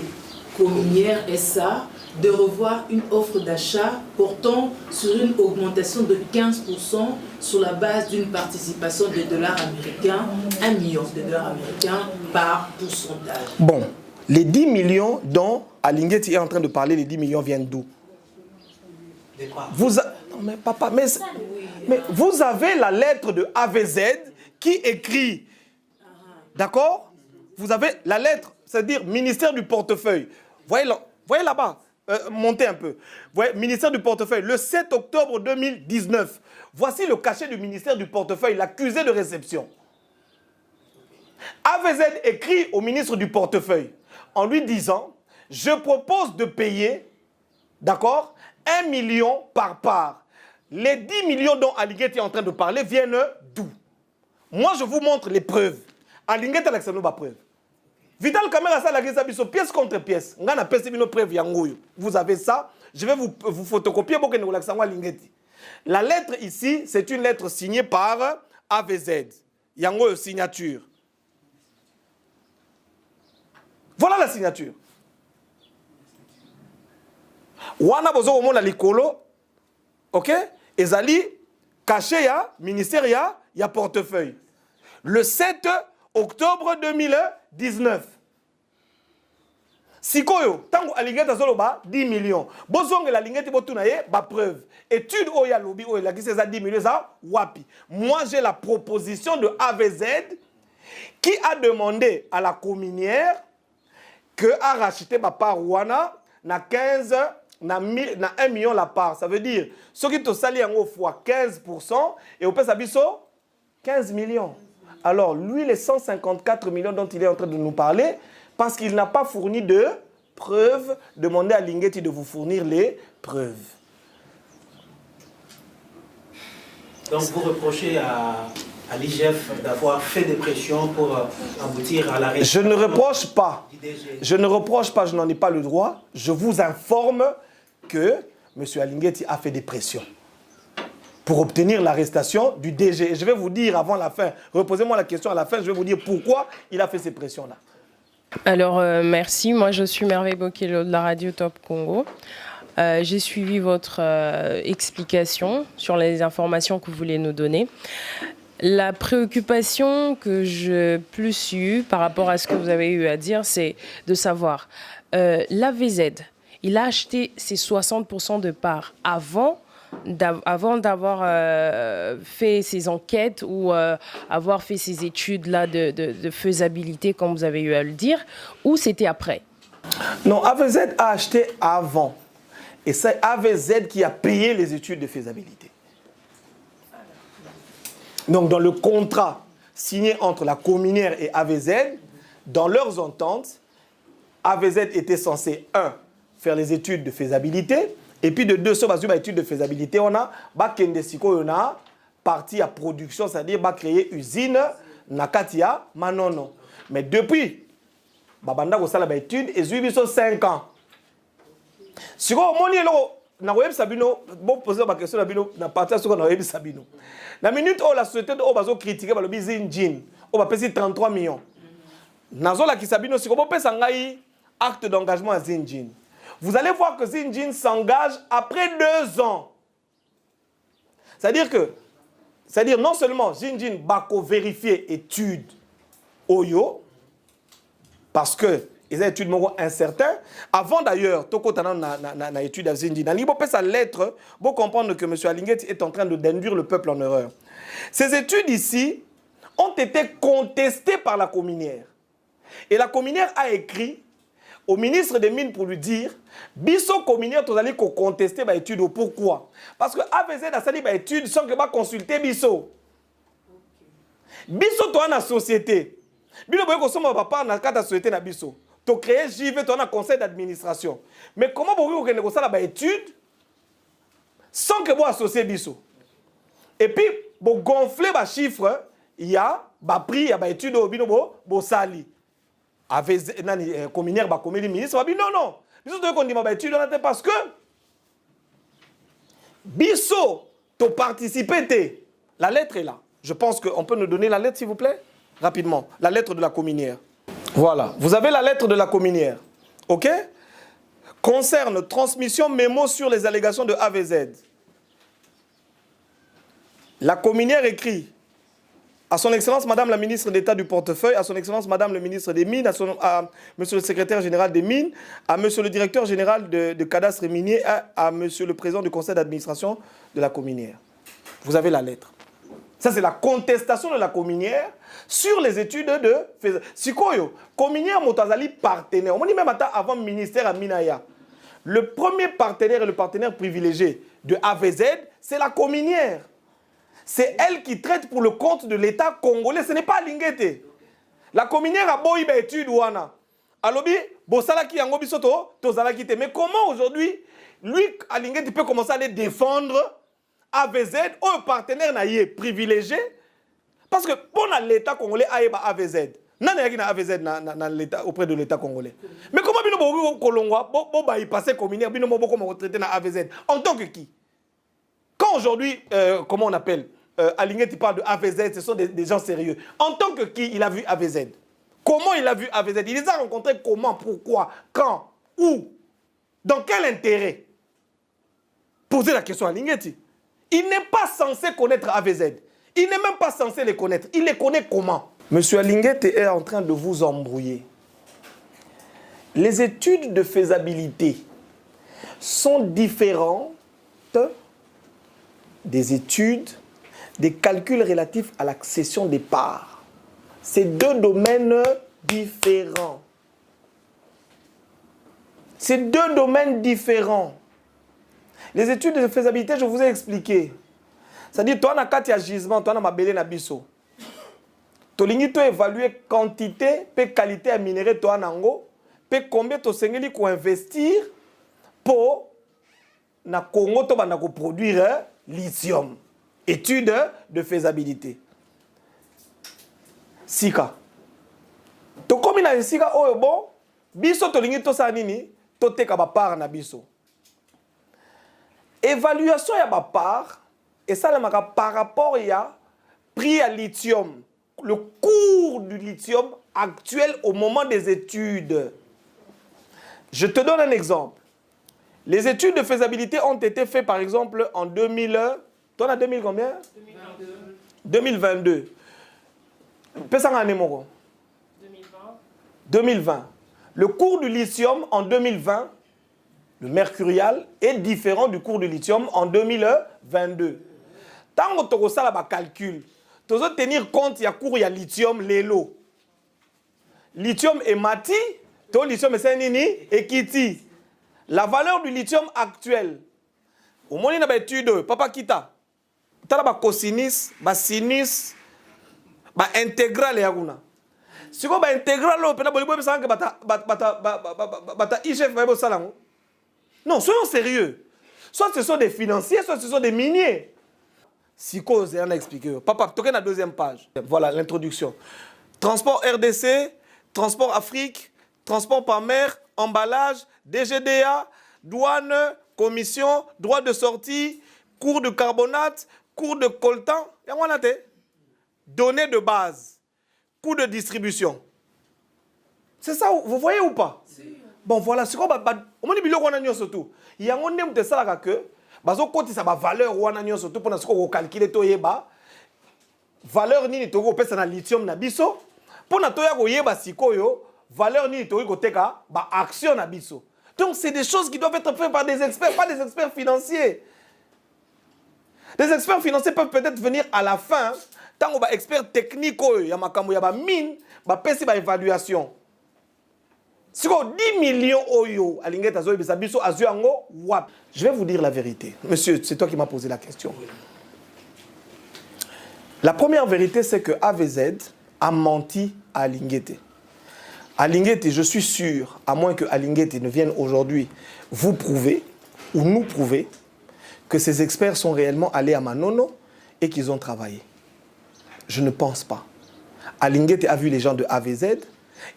[SPEAKER 3] Cominière SA de revoir une offre d'achat portant sur une augmentation de 15% sur la base d'une participation de dollars américains, 1 million de dollars américains par pourcentage.
[SPEAKER 2] Bon, les 10 millions dont Alinguetti est en train de parler, les 10 millions viennent d'où? Non mais papa, mais vous avez la lettre de AVZ qui écrit, d'accord? Vous avez la lettre, c'est-à-dire ministère du portefeuille. Voyez là-bas, montez un peu. Voyez, ministère du portefeuille, le 7 octobre 2019. Voici le cachet du ministère du portefeuille, l'accusé de réception. AVZ écrit au ministre du portefeuille en lui disant, je propose de payer, d'accord, 1 million par part. Les 10 millions dont Alinguetti est en train de parler viennent d'où? Moi, je vous montre les preuves. Alinguetti a l'accès à preuve. Vital Kamera, ça la guise pièce contre pièce. Ngana pèse une preuve yangoyo. Vous avez ça. Je vais vous photocopier pour que nous l'accès à Alinguetti. La lettre ici, c'est une lettre signée par AVZ. Yangoyo signature. Voilà la signature. Wana bozo omona likolo, ok? Ezali caché ya ministère ya portefeuille. Le 7 octobre 2019. Sikoyo, tango Alinguetti azoloba 10 millions. Bozonge la Alinguetti botuna ye ba preuve. Étude oya lobi oya la kise za 10 millions za wapi. Moi j'ai la proposition de AVZ qui a demandé à la cominière que a racheté ma part wana na 15 na 1 million la part. Ça veut dire ce qui te sali en fois 15% et au pesa biso 15 millions. Alors lui les 154 millions dont il est en train de nous parler, parce qu'il n'a pas fourni de preuves, demandez à Alinguetti de vous fournir les preuves.
[SPEAKER 4] Donc vous reprochez à l'IGF d'avoir fait des pressions pour aboutir à la...
[SPEAKER 2] Je ne reproche pas. Je ne reproche pas, je n'en ai pas le droit. Je vous informe que M. Alinguetti a fait des pressions pour obtenir l'arrestation du DG. Et je vais vous dire avant la fin, reposez-moi la question à la fin, je vais vous dire pourquoi il a fait ces pressions-là.
[SPEAKER 5] Alors, merci. Moi, je suis Merveille Bokelo de la radio Top Congo. J'ai suivi votre explication sur les informations que vous voulez nous donner. La préoccupation que j'ai plus eue par rapport à ce que vous avez eu à dire, c'est de savoir, l'AVZ, il a acheté ses 60% de parts avant d'avoir fait ses enquêtes ou avoir fait ses études là de faisabilité, comme vous avez eu à le dire, ou c'était après?
[SPEAKER 2] Non, AVZ a acheté avant. Et c'est AVZ qui a payé les études de faisabilité. Donc, dans le contrat signé entre la communière et AVZ, dans leurs ententes, AVZ était censé, 1, faire les études de faisabilité, et puis de 2, sur les études de faisabilité, on a partie à production, c'est-à-dire créer usine, Nakatia, Manono. Mais depuis, Babanda Gosala ba étude, et Zubi 5 ans. Si vous avez na web sabino bon poser ma question sabino na partir sur na web sabino na minute où la société au bazo critiquer ba lobi Zinjin on va payer 33 millions nazo la ki sabino si ko pesa ngai acte d'engagement à Zinjin vous allez voir que Zinjin s'engage après 2 ans. C'est-à-dire non seulement Zinjin bako vérifier étude oyo parce que les études sont incertaines. Avant d'ailleurs, Toko Tana na étude à Zindi. Dans l'Ibo sa lettre, vous comprendre que M. Alinguet est en train d'induire le peuple en erreur. Ces études ici ont été contestées par la communière. Et la communière a écrit au ministre des Mines pour lui dire Bisso communière, tu allez contester les études. Pourquoi? Parce que AVZ a sali les études sans que consulter Bisso. Bisso, tu as une société. Bisso, tu as une société na Bisso. Tu crées JV, tu as un conseil d'administration. Mais comment vous avez une étude sans que vous associez Bisso? Et puis, vous gonflez les chiffres, il y a un prix, il y a une étude, vous sali. Avec la communière, le ministre, non. Bisso, tu as une étude parce que Bisso, tu as participé. La lettre est là. Je pense qu'on peut nous donner la lettre, s'il vous plaît, rapidement. La lettre de la communière. Voilà, vous avez la lettre de la communière, ok? Concerne transmission mémo sur les allégations de AVZ. La communière écrit à son Excellence Madame la ministre d'État du portefeuille, à son Excellence Madame le ministre des Mines, à Monsieur le secrétaire général des Mines, à Monsieur le directeur général de cadastre minier, à Monsieur le président du conseil d'administration de la communière. Vous avez la lettre. Ça, c'est la contestation de la communière sur les études de Sikoyo. Communière Motazali partenaire. On dit même avant le ministère à Minaya. Le premier partenaire et le partenaire privilégié de AVZ, c'est la communière. C'est elle qui traite pour le compte de l'État congolais. Ce n'est pas Lingete. La communière a beau y étude ouana. Alobi, Bosalaki yango bisoto, tozalaki te. Mais comment aujourd'hui, lui, à Lingete, peut commencer à les défendre AVZ, un partenaire naïe privilégié, parce que pour l'État congolais, AVZ. Non, il y a AVZ auprès de l'État congolais. Mais comment vous pouvez passer communaire, comment retraiter dans AVZ? En tant que qui? Quand aujourd'hui, comment on appelle, Aligné, tu parles de AVZ, ce sont des gens sérieux. En tant que qui il a vu AVZ? Comment il a vu AVZ? Il les a rencontrés comment? Pourquoi? Quand? Où? Dans quel intérêt? Posez la question à Lingeti. Il n'est pas censé connaître AVZ. Il n'est même pas censé les connaître. Il les connaît comment? Monsieur Alinguet est en train de vous embrouiller. Les études de faisabilité sont différentes des études, des calculs relatifs à l'accession des parts. C'est 2 domaines différents. C'est 2 domaines différents. Les études de faisabilité, je vous ai expliqué. C'est-à-dire, toi, na kati ya gisement, toi, na mabele na biso. Tolingi to évaluer quantité, pe qualité à minerai, toi, nango, pe combien to sengeli ko investir pour na Congo, to bana ko produire lithium. Étude de faisabilité. Sika. To komi na sika oyo bon, biso tolingi to sa nini, to teka ba part na biso. Évaluation ya ba part et ça par rapport à prix à lithium, le cours du lithium actuel au moment des études. Je te donne un exemple. Les études de faisabilité ont été faites par exemple en 2000. Toi, en 2000 combien? 2022. 2020. 2020. Le cours du lithium en 2020, le mercurial, est différent du cours du lithium en 2022. Tant que tu as un calcul, tu dois tenir compte il y a cours il y a lithium, l'élo. Lithium et mati, to lithium et nini et kiti. La valeur du lithium actuel, au moins il y a une étude, Papa Kita, il y a cosinus, sinus, intégral et aguna. Si vous avez intégral, vous avez non, soyons sérieux. Soit ce sont des financiers, soit ce sont des miniers. Si cause, on a expliqué. Papa, toquez la deuxième page. Voilà l'introduction. Transport RDC, transport Afrique, transport par mer, emballage, DGDA, douane, commission, droit de sortie, cours de carbonate, cours de coltan. Et on a données de base, coût de distribution. C'est ça, vous voyez ou pas? Bon, voilà, c'est quoi, on m'a dit, surtout. Il y a un homme de ça que, côté ça va valeur ou un surtout pour nous calculer to yeba valeur ni to ko pesa na lithium na biso pour na to ya ko yeba sikoyo valeur ni to ko teka ba action na biso. Donc c'est des choses qui doivent être faites par des experts, pas des experts financiers. Les experts financiers peuvent peut-être venir à la fin tant que expert technique ya makambo ya ba mine ba pesi ba évaluation. Si vous 10 millions oyo, je vais vous dire la vérité. Monsieur, c'est toi qui m'as posé la question. La première vérité, c'est que AVZ a menti à Alingete. Alingete, je suis sûr, à moins que Alingete ne vienne aujourd'hui vous prouver, ou nous prouver, que ces experts sont réellement allés à Manono et qu'ils ont travaillé. Je ne pense pas. Alingete a vu les gens de AVZ,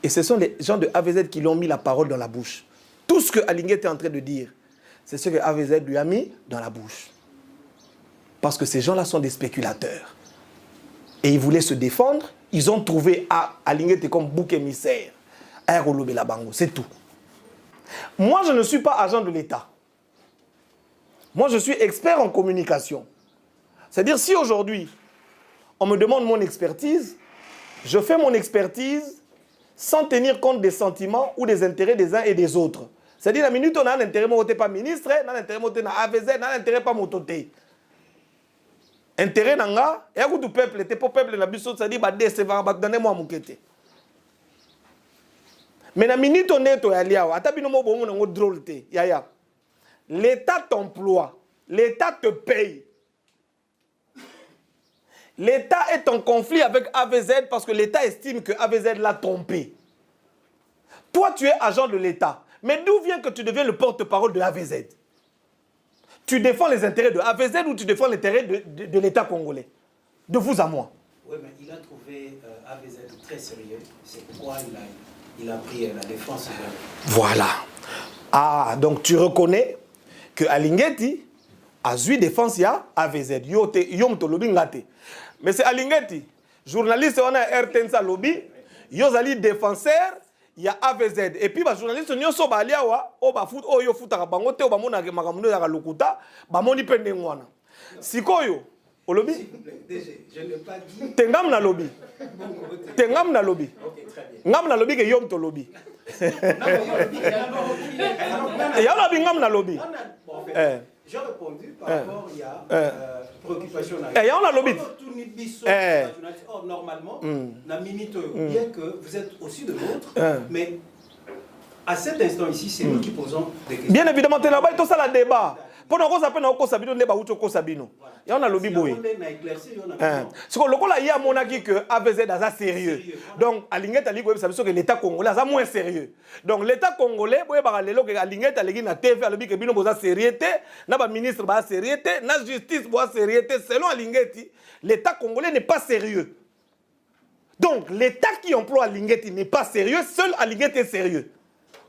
[SPEAKER 2] et ce sont les gens de AVZ qui lui ont mis la parole dans la bouche. Tout ce que Alingete est en train de dire, c'est ce que AVZ lui a mis dans la bouche. Parce que ces gens-là sont des spéculateurs. Et ils voulaient se défendre. Ils ont trouvé Alingete comme bouc émissaire. C'est tout. Moi, je ne suis pas agent de l'État. Moi, je suis expert en communication. C'est-à-dire, si aujourd'hui, on me demande mon expertise, je fais mon expertise sans tenir compte des sentiments ou des intérêts des uns et des autres. C'est-à-dire, la minute où on a un intérêt, on n'est pas ministre, on a un intérêt, on n'a AVZ, on a un intérêt, pas mon toté. Intérêt, nanga, et à coup du peuple, t'es pas peuple, la biso, ça dit, bah, décevant, donnez-moi mon quête. Mais la minute où on est, l'État t'emploie, l'État te paye. L'État est en conflit avec AVZ parce que l'État estime que AVZ l'a trompé. Toi, tu es agent de l'État. Mais d'où vient que tu deviens le porte-parole de AVZ? Tu défends les intérêts de AVZ ou tu défends l'intérêt de l'État congolais? De vous à moi.
[SPEAKER 4] Oui, mais il a trouvé AVZ très sérieux. C'est pourquoi il a pris la défense.
[SPEAKER 2] Voilà. Ah, donc tu reconnais que Alingeti a eu défense ya AVZ. Yom to lobby ngate. Mais c'est Alingeti, journaliste on a RTNSA lobby, yozali défenseur, il y a AVZ. Et puis les journalistes nyo so ba liawa, o ba foot o yo futaka bango te o ba mona makamuno ya lokuta, ba moni pende ngwana. Sikoyo, au lobby? Je n'ai pas dit. Tengam na lobby. Tengam na lobby. OK, très bien. Ngam na lobby ke yom to lobby. Et y a la bingam na lobby.
[SPEAKER 4] J'ai répondu par rapport il y a préoccupation.
[SPEAKER 2] Et on a lobby.
[SPEAKER 4] Or, normalement, la minute, bien que vous êtes aussi de l'autre, mais à cet instant ici, c'est nous qui posons des questions.
[SPEAKER 2] Bien évidemment, tu n'as tout ça la débat. Pour nous, on a un débat où tu as un et on a lobby boy. C'est que le y a mon avis que AVZ est sérieux. Donc, à l'ingénieur, que l'État congolais est moins sérieux. Donc, l'État congolais, à l'ingénieur, à TV, à l'objet que bino boza sérieuté, n'a pas ministre ba sérieuté, n'a justice boza sérieuté. Selon Alingeti, l'État congolais n'est pas sérieux. Donc, l'État qui emploie Alingeti n'est pas sérieux, seul Alingeti est sérieux.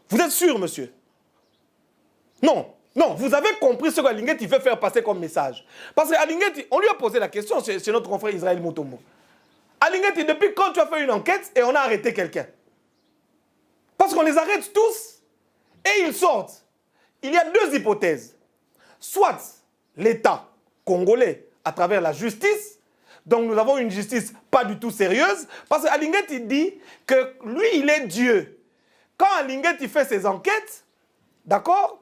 [SPEAKER 2] Vous êtes sûr, monsieur? Non. Non, vous avez compris ce qu'Alingeti veut faire passer comme message. Parce qu'Alingeti, on lui a posé la question chez notre confrère Israël Mutombo. Alingeti, depuis quand tu as fait une enquête et on a arrêté quelqu'un? Parce qu'on les arrête tous et ils sortent. Il y a deux hypothèses. Soit l'État congolais à travers la justice, donc nous avons une justice pas du tout sérieuse, parce qu'Alingeti dit que lui, il est Dieu. Quand Alingeti fait ses enquêtes, d'accord?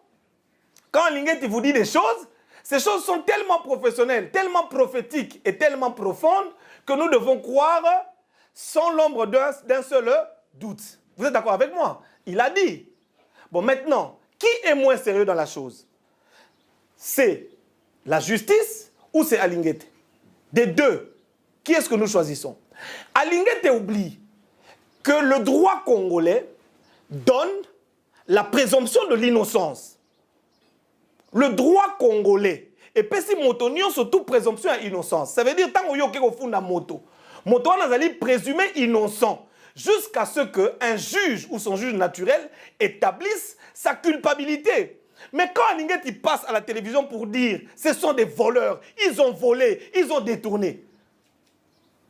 [SPEAKER 2] Quand Alingeti vous dit des choses, ces choses sont tellement professionnelles, tellement prophétiques et tellement profondes que nous devons croire sans l'ombre d'un seul doute. Vous êtes d'accord avec moi? Il a dit. Bon, maintenant, qui est moins sérieux dans la chose? C'est la justice ou c'est Alinguete? Des deux, qui est-ce que nous choisissons? Alinguete oublie que le droit congolais donne la présomption de l'innocence. Le droit congolais, et puis si motonio surtout présomption d'innocence, ça veut dire tant que vous avez funda moto, moto on a présumé innocent jusqu'à ce qu'un juge ou son juge naturel établisse sa culpabilité. Mais quand Alinguete passe à la télévision pour dire ce sont des voleurs, ils ont volé, ils ont détourné,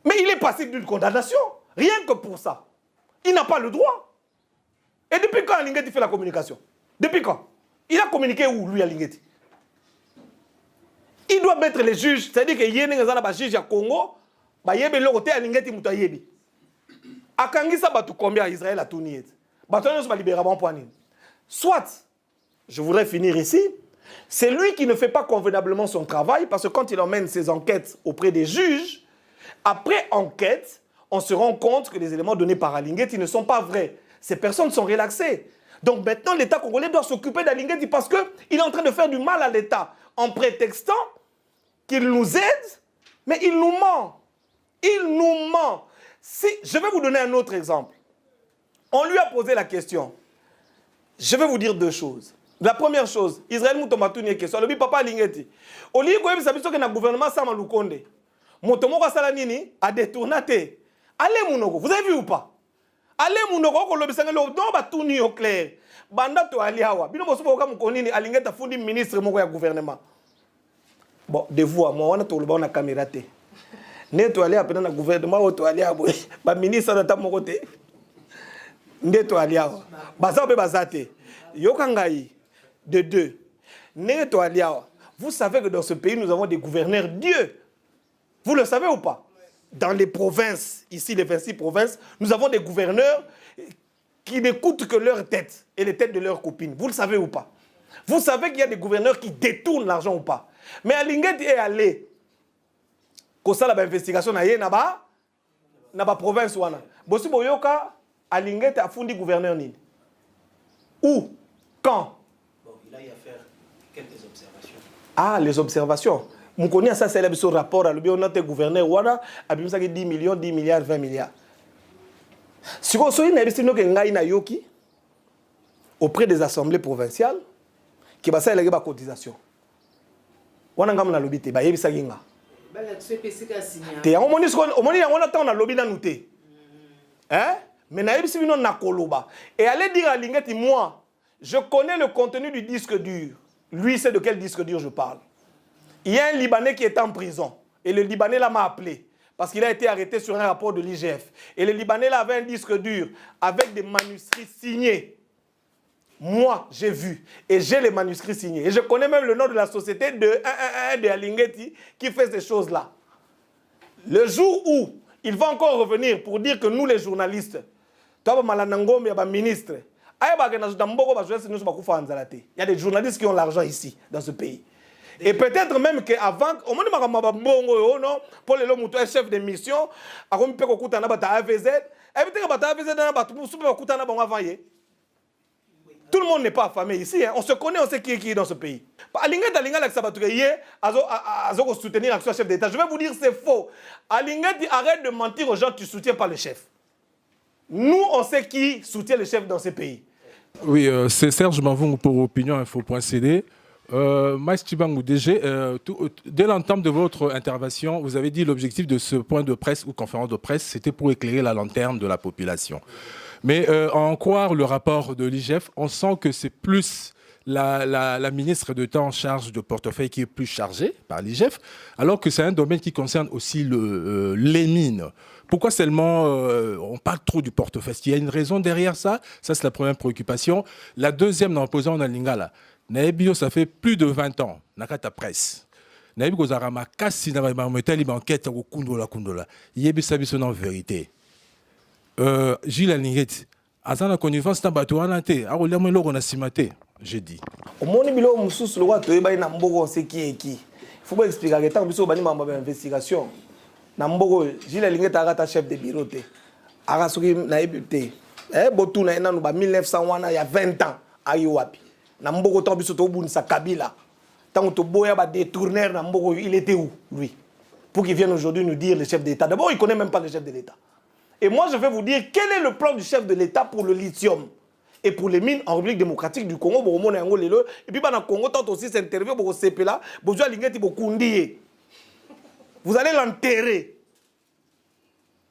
[SPEAKER 2] mais il est passible d'une condamnation, rien que pour ça. Il n'a pas le droit. Et depuis quand Alinguete fait la communication? Depuis quand? Il a communiqué où, lui, Alinguete? Il doit mettre les juges, c'est-à-dire que yéne ngazana juge à Congo, ba yebe le côté Alinguete muta yebi. Akangisa batu combien Israël a tout nié. Batu ne pas libérer bon point. Soit, je voudrais finir ici, c'est lui qui ne fait pas convenablement son travail parce que quand il emmène ses enquêtes auprès des juges, après enquête, on se rend compte que les éléments donnés par Alinguete ne sont pas vrais. Ces personnes sont relaxées. Donc maintenant, l'État congolais doit s'occuper d'Alinguete parce qu'il est en train de faire du mal à l'État en prétextant qu'il nous aide, mais il nous ment. Il nous ment. Si, je vais vous donner un autre exemple. On lui a posé la question. Je vais vous dire deux choses. La première chose, Israël Moutomatou une question. Le papa Alinguete. Au lieu que le gouvernement Sama Lukonde, Motomoka Salanini a détourné. Allez Mounoko, vous avez vu ou pas? Allez Mounoko, ko lobisanga lo do ba tuni au clair. Banda to aliawa. Bino bosuba ka mukonini Alinguete fundi ministre moko ya gouvernement. Bon, de vous à moi, on a tout le bon à caméra. Ne to aller après dans le gouvernement ou to aller à ba ministre na ta moko te. Ne to aller à. Baza be bazate. Yokangai de deux. Ne to aller à. Vous savez que dans ce pays nous avons des gouverneurs dieux. Vous le savez ou pas? Dans les provinces, ici les 26 provinces, nous avons des gouverneurs qui n'écoutent que leur tête et les têtes de leurs copines. Vous le savez ou pas? Vous savez qu'il y a des gouverneurs qui détournent l'argent ou pas? Mais Alinguete est allé. Comme ça, l'investigation n'a pas province. Bossi Boyoka, Alinguete a fondé gouverneur Nini. Où? Quand?
[SPEAKER 4] Bon, il a eu à faire quelques observations.
[SPEAKER 2] Ah, les observations. Mon connaît ça, c'est le rapport à le gouverneur Ouana, a 10 millions, 10 milliards, 20 milliards. Si vous avez investi auprès des assemblées provinciales, qui va faire la cotisation. On a un lobby, il y a un lobby. Et allez dire à Alinguete, moi, je connais le contenu du disque dur. Lui, c'est de quel disque dur je parle. Il y a un Libanais qui est en prison. Et le Libanais là m'a appelé. Parce qu'il a été arrêté sur un rapport de l'IGF. Et le Libanais là avait un disque dur avec des manuscrits signés. Moi, j'ai vu. Et j'ai les manuscrits signés. Et je connais même le nom de la société de Alinguete qui fait ces choses-là. Le jour où il va encore revenir pour dire que nous, les journalistes, il y a des journalistes qui ont l'argent ici, dans ce pays. Et peut-être même qu'avant, pour les hommes, un chef de mission, tout le monde n'est pas affamé ici. Hein. On se connaît, on sait qui est dans ce pays. Alinguete soutenir l'action chef d'État. Je vais vous dire, c'est faux. Alinguete, arrête de mentir aux gens, tu ne soutiens pas le chef. Nous, on sait qui soutient le chef dans ce pays.
[SPEAKER 6] Oui, c'est Serge Mavung pour Opinion Info.cd. Maïs Tchibangou, dès l'entame de votre intervention, vous avez dit l'objectif de ce point de presse ou conférence de presse, c'était pour éclairer la lanterne de la population. Mais en croire le rapport de l'IGF, on sent que c'est plus la ministre d'État en charge de portefeuille qui est plus chargée par l'IGF, alors que c'est un domaine qui concerne aussi les mines. Pourquoi seulement on parle trop du portefeuille? Est-ce qu'il y a une raison derrière ça? Ça, c'est la première préoccupation. La deuxième, dans l'opposant, on a Lingala. Naebio, ça fait plus de 20 ans, Nakata Presse. Naebio, Zarama, Kassi, Nabametali, Banquette, Kundola, Kundola. Yebi Sabiso, en vérité. Gilles Alinguete, Azana connivence, Tabatouana, Aroulama, Lorona Simate, j'ai dit.
[SPEAKER 2] Au monde, il y a un sous le roi, il y a un bon c'est qui est qui. Il faut pas expliquer que tant que vous avez une investigation. Nambogo, Gilles Alinguete a chef de bureau. Arasuki Naebute. Botou na 1900, il y a 20 ans, à Yoapi. na mboko to biso to bunisa Kabila. Tant que Boya va détourner na mboko, il était où lui? Pour qu'il vienne aujourd'hui nous dire le chef d'État. D'abord, il ne connaît même pas le chef de l'État. Et moi, je vais vous dire quel est le plan du chef de l'État pour le lithium et pour les mines en République démocratique du Congo. Et puis, dans le Congo, tant aussi s'interview pour CPLA, vous allez l'enterrer.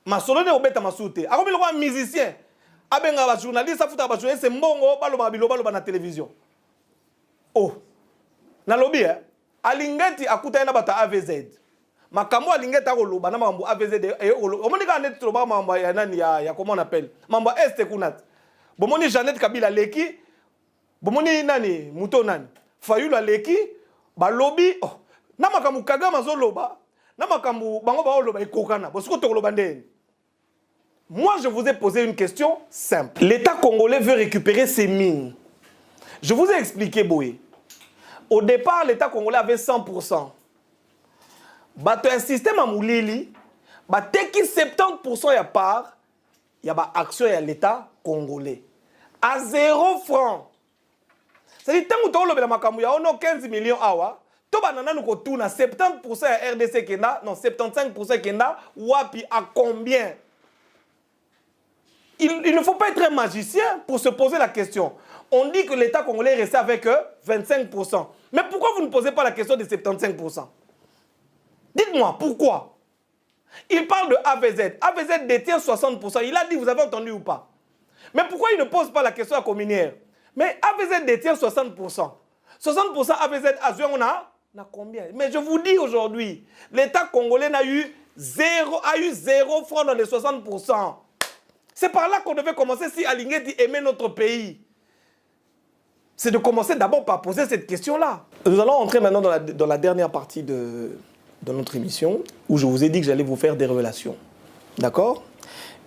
[SPEAKER 2] Ma solone au bête à ma soute. Alors, il y a un musicien. Il y a un journaliste, c'est mbongo, baloba na télévision. Oh, na lobby, hein. Alingeti akuta na bata AVZ. Makambo alingeti akoloba na mambo AVZ. Omoni ka net troba mambo ya nani ya comment on appelle? Mambo este kunat. Bomoni Jeannette Kabila leki. Bomoni nani muto nani? Fayulu leki. Ba lobby. Oh, na makambo Kagame azoloba. Na makambo bango ba oloba ekokana. Bosiko tokoloba ndeni. Moi, je vous ai posé une question simple. L'État congolais veut récupérer ses mines. Je vous ai expliqué, Boé. Au départ, l'État congolais avait 100%. Bato un système à Moulili, teki 70% ya part, il y a action à l'État congolais. À 0 francs. C'est-à-dire, tant que tu as le makamou, il y a 15 millions awa. To banana nous ko na 70% à RDC kena, non 75% kena, wapi à combien? Il ne faut pas être un magicien pour se poser la question. On dit que l'État congolais est resté avec 25%. Mais pourquoi vous ne posez pas la question des 75%? Dites-moi, pourquoi? Il parle de AVZ. AVZ détient 60%. Il a dit, vous avez entendu ou pas? Mais pourquoi il ne pose pas la question à Cominière? Mais AVZ détient 60%. 60% AVZ Azure, on a combien? Mais je vous dis aujourd'hui, l'État congolais a eu 0 francs dans les 60%. C'est par là qu'on devait commencer si Alingeti aimait notre pays. C'est de commencer d'abord par poser cette question-là. Nous allons entrer maintenant dans la dernière partie de notre émission, où je vous ai dit que j'allais vous faire des révélations. D'accord?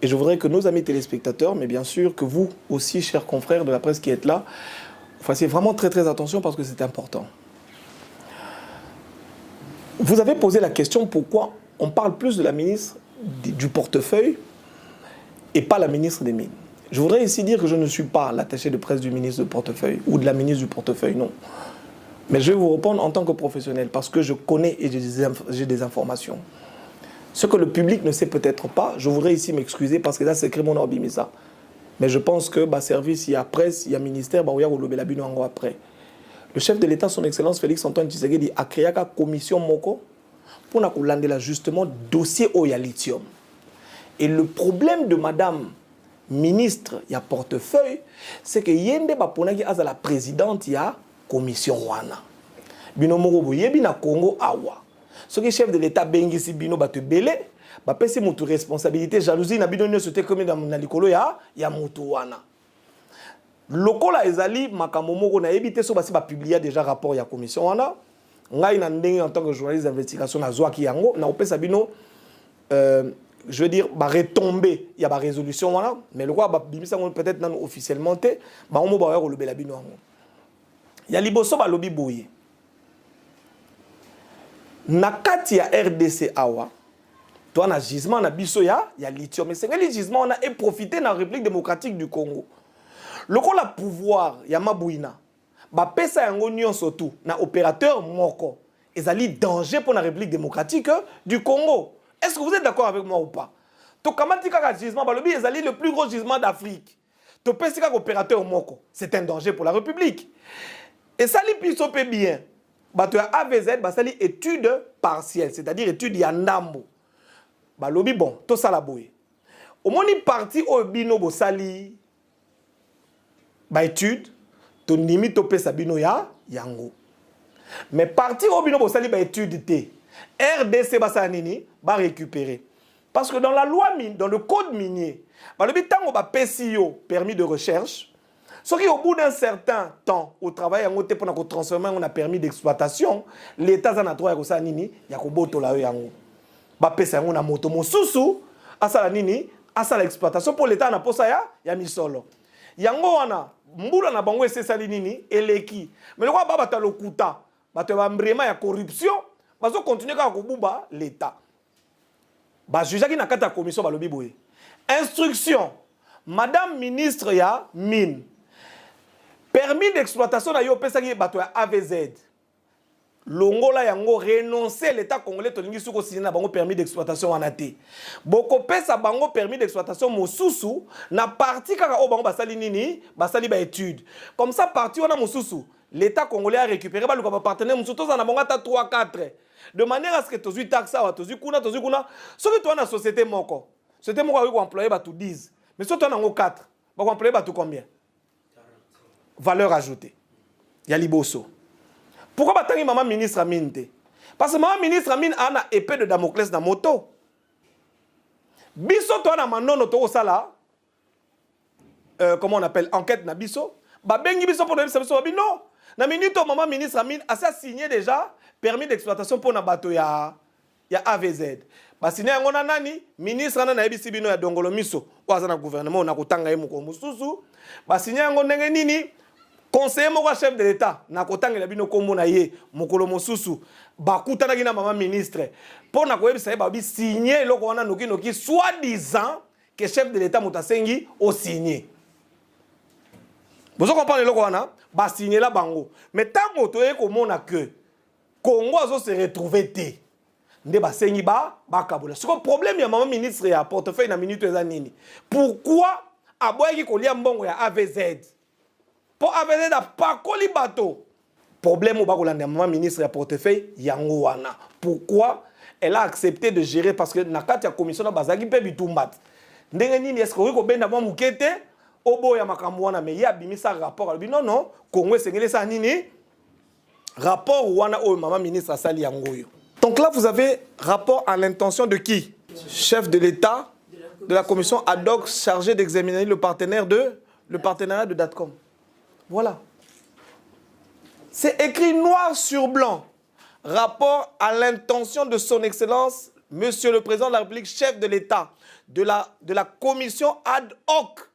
[SPEAKER 2] Et je voudrais que nos amis téléspectateurs, mais bien sûr que vous aussi, chers confrères de la presse qui êtes là, fassiez vraiment très très attention parce que c'est important. Vous avez posé la question pourquoi on parle plus de la ministre du portefeuille et pas la ministre des Mines. Je voudrais ici dire que je ne suis pas l'attaché de presse du ministre de portefeuille ou de la ministre du portefeuille, non. Mais je vais vous répondre en tant que professionnel parce que je connais et j'ai des informations. Ce que le public ne sait peut-être pas, je voudrais ici m'excuser parce que là c'est écrit mon orbimisa. Mais je pense que service, il y a presse, il y a ministère, il y a après. Le chef de l'État, son Excellence Félix Antoine Tshisekedi, a créé une commission moko pour nous justement dossier au lithium. Et le problème de madame ministre, il y a portefeuille, c'est que yende baponaki aza la présidente, il y a commission wana. Bino moko yebi na Congo awa. Ce que chef de l'État bengisi bino batu belé, ba pesi mutu responsabilité jalousie na bino nyoso te comme na likolo ya mutu wana. Lokola ezali makambo moko na yebite so basi ba publier déjà rapport ya commission wana. Ngai na ndenge en tant que journaliste d'investigation na zwaki yango na opesa bino je veux dire, retomber, il y a une résolution, voilà. Mais le roi, peut-être non officiellement, il y a liboso ba lobby boye. Nakati ya RDC awa, toi na gisement na biso ya lithium. Mais c'est que les gisements on a profité dans la République démocratique du Congo. Le roi la pouvoir ya mabouina, ba pesa yango nyonso tout na opérateur moko. Ezali danger pour la République démocratique du Congo. Est-ce que vous êtes d'accord avec moi ou pas? Le plus gros gisement d'Afrique. Opérateur moko, c'est un danger pour la République. Et ça li piso pe bien. AVZ, ça li étude partielle, c'est-à-dire étude yandambo. Balobi bon, to ça la boye. Au moni parti au bino bo sali étude, to nimi to pe sabino ya yango. Mais parti au bino bo sali étude té. RDC Bassanini va récupérer. Parce que dans la loi mine, dans le code minier, le temps où PCO, permis de recherche, ce qui au bout d'un certain temps, au travail, on a transformé, on a permis d'exploitation, l'État en a droit à ça nini, il y a koboto la yango. Ba pesa on a moto mon sousou, à ça la nini, à ça l'exploitation pour l'État na posa ya mi solo. Yango wana, mbula na bango c'est ça nini, eleki. Mais le roi baba ta lokuta, ba te ba mbrema ya corruption. Parce qu'on continue à kobuba l'État. Bah juge qui n'a qu'à ta commission balobi boye. Instruction. Madame ministre ya mine. Permis d'exploitation na yo pesa ki bato ya AVZ. Longola yango renoncer l'état congolais tolingi suko signer na bango permis d'exploitation wana te. Boko pesa bango permis d'exploitation mosusu na parti kaka o bango basali nini, basali ba étude. Comme ça parti wana mosusu, l'état congolais a récupéré ba luka ba partenaire mosusu toza na bango ata 3 4 de manière à ce que tozui taxe wa tozui kuna soki to na société moko. Société moko a ko employer ba tout 10. Mais soki to na ngo 4, ba ko employer ba tout combien? Valeur ajoutée. Ya liboso. Pourquoi batangi maman ministre Amine te? Parce que maman ministre Amine a une épée de Damoclès dans moto. Biso to na manono to sala comment on appelle enquête na biso. Ba bengi biso pour biso non. Na minute maman ministre Amine a signé déjà permis d'exploitation pour na bato ya AVZ. Ba signé yango na nani? Ministre na yebisi bino ya Dongolo Miso. Oza na gouvernement na kotanga ye moko mususu. Ba signé yango ndenge nini? Conseiller moko chef de l'État na kotangela bino kombo na ye mokolo mosusu bakutana na maman ministre pour na koyebisa ye ba bi signer loko wana noki soi-disant que chef de l'État mutasengi o signer. Vous comprenez loko wana ba signer la bango. Mais tant que toye komona que Congo azo se retrouver te nde ba sengi ba kabola. Ce problème ya maman ministre ya portefeuille na minute eza nini? Pourquoi aboyaki kolia mbongo ya AVZ? Pour AVZ a pas koli bateau. Problème au bakolanda maman ministre ya portefeuille yango wana. Pourquoi elle a accepté de gérer parce que na kati ya commission na bazaki pe bitumbat. Ndenge nini est-ce que ko benda mwa mukete obo ya makambo wana mais ya bimisa rapport albi non Congo sengele sa nini rapport wana o maman ministre asali yango yo. Donc là vous avez rapport à l'intention de qui? Chef de l'État de la commission ad hoc chargée d'examiner le partenariat de Datcom. Voilà. C'est écrit noir sur blanc. Rapport à l'intention de son Excellence, Monsieur le Président de la République, chef de l'État, de la commission ad hoc,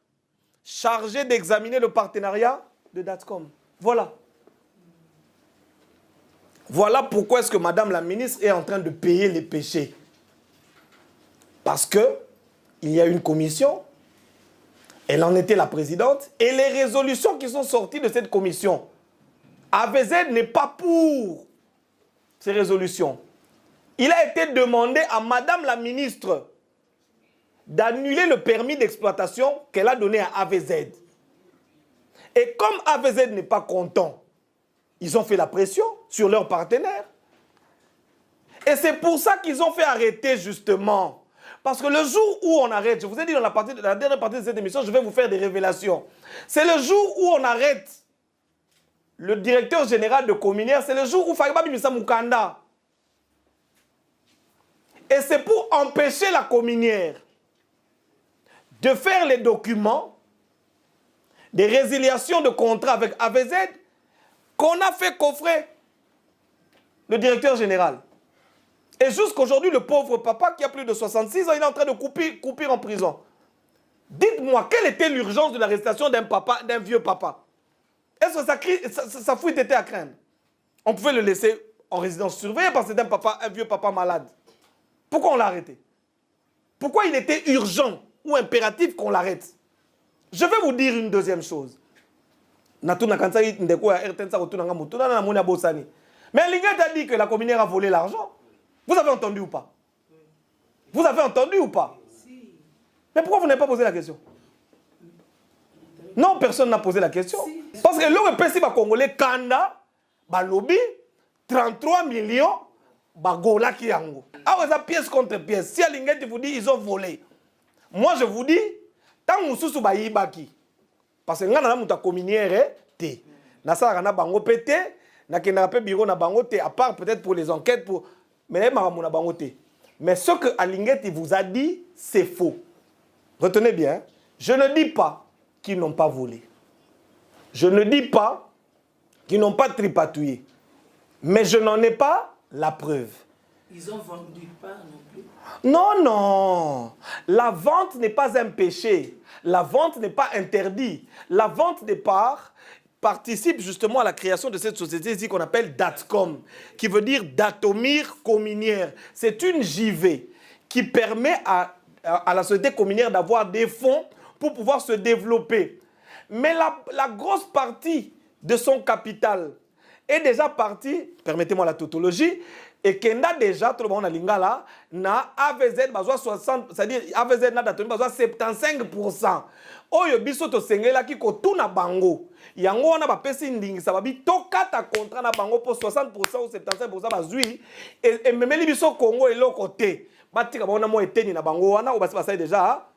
[SPEAKER 2] chargée d'examiner le partenariat de Datcom. Voilà. Voilà pourquoi est-ce que Madame la ministre est en train de payer les péchés. Parce que il y a une commission. Elle en était la présidente. Et les résolutions qui sont sorties de cette commission, AVZ n'est pas pour ces résolutions. Il a été demandé à Madame la ministre d'annuler le permis d'exploitation qu'elle a donné à AVZ. Et comme AVZ n'est pas content, ils ont fait la pression sur leurs partenaires. Et c'est pour ça qu'ils ont fait arrêter justement. Parce que le jour où on arrête, je vous ai dit dans la dernière partie de cette émission, je vais vous faire des révélations. C'est le jour où on arrête le directeur général de Cominière, c'est le jour où Fariba Bimisa Mukanda. Et c'est pour empêcher la Cominière de faire les documents des résiliations de contrat avec AVZ qu'on a fait coffrer le directeur général. Et jusqu'aujourd'hui, le pauvre papa qui a plus de 66 ans, il est en train de couper en prison. Dites-moi, quelle était l'urgence de l'arrestation d'un vieux papa? Est-ce que sa fuite était à craindre? On pouvait le laisser en résidence surveillée parce que c'était un vieux papa malade. Pourquoi on l'a arrêté? Pourquoi il était urgent ou impératif qu'on l'arrête? Je vais vous dire une deuxième chose. Mais Linguet a dit que la communière a volé l'argent. Vous avez entendu ou pas? Vous avez entendu ou pas? Si. Mais pourquoi vous n'avez pas posé la question? Non, personne n'a posé la question. Si. Parce que le PC congolais Kanda, lobby 33 millions, gola ki yango. Ah, ça pièce contre pièce. Si Alinguet vous dit ils ont volé. Moi je vous dis, tant mususu ba yibaki. Parce que ngana muta communière te. Na sala na bango pété, na kena pe bureau na bango te à part peut-être pour les enquêtes pour mais ce que Alinguet vous a dit, c'est faux. Retenez bien, je ne dis pas qu'ils n'ont pas volé. Je ne dis pas qu'ils n'ont pas tripatouillé. Mais je n'en ai pas la preuve.
[SPEAKER 3] Ils ont vendu pas non plus.
[SPEAKER 2] Non. La vente n'est pas un péché. La vente n'est pas interdite. La vente des parts participe justement à la création de cette société ici qu'on appelle Datcom, qui veut dire Datomir Cominière. C'est une JV qui permet à la société cominière d'avoir des fonds pour pouvoir se développer. Mais la grosse partie de son capital est déjà partie, permettez-moi la tautologie, et Kenda déjà, tout le monde a lingala, na AVZ, bazoa 60, c'est-à-dire AVZ na datoni, bazoa 75%. Oyo biso to sengela ki kotuna bango. Yango wana ba pesi ndingi sababi tokata contrat na bango pour 60% ou 75% bazui et memeli biso Congo eloko te. Batika ba ona mo eteni na bango wana o basi basai déjà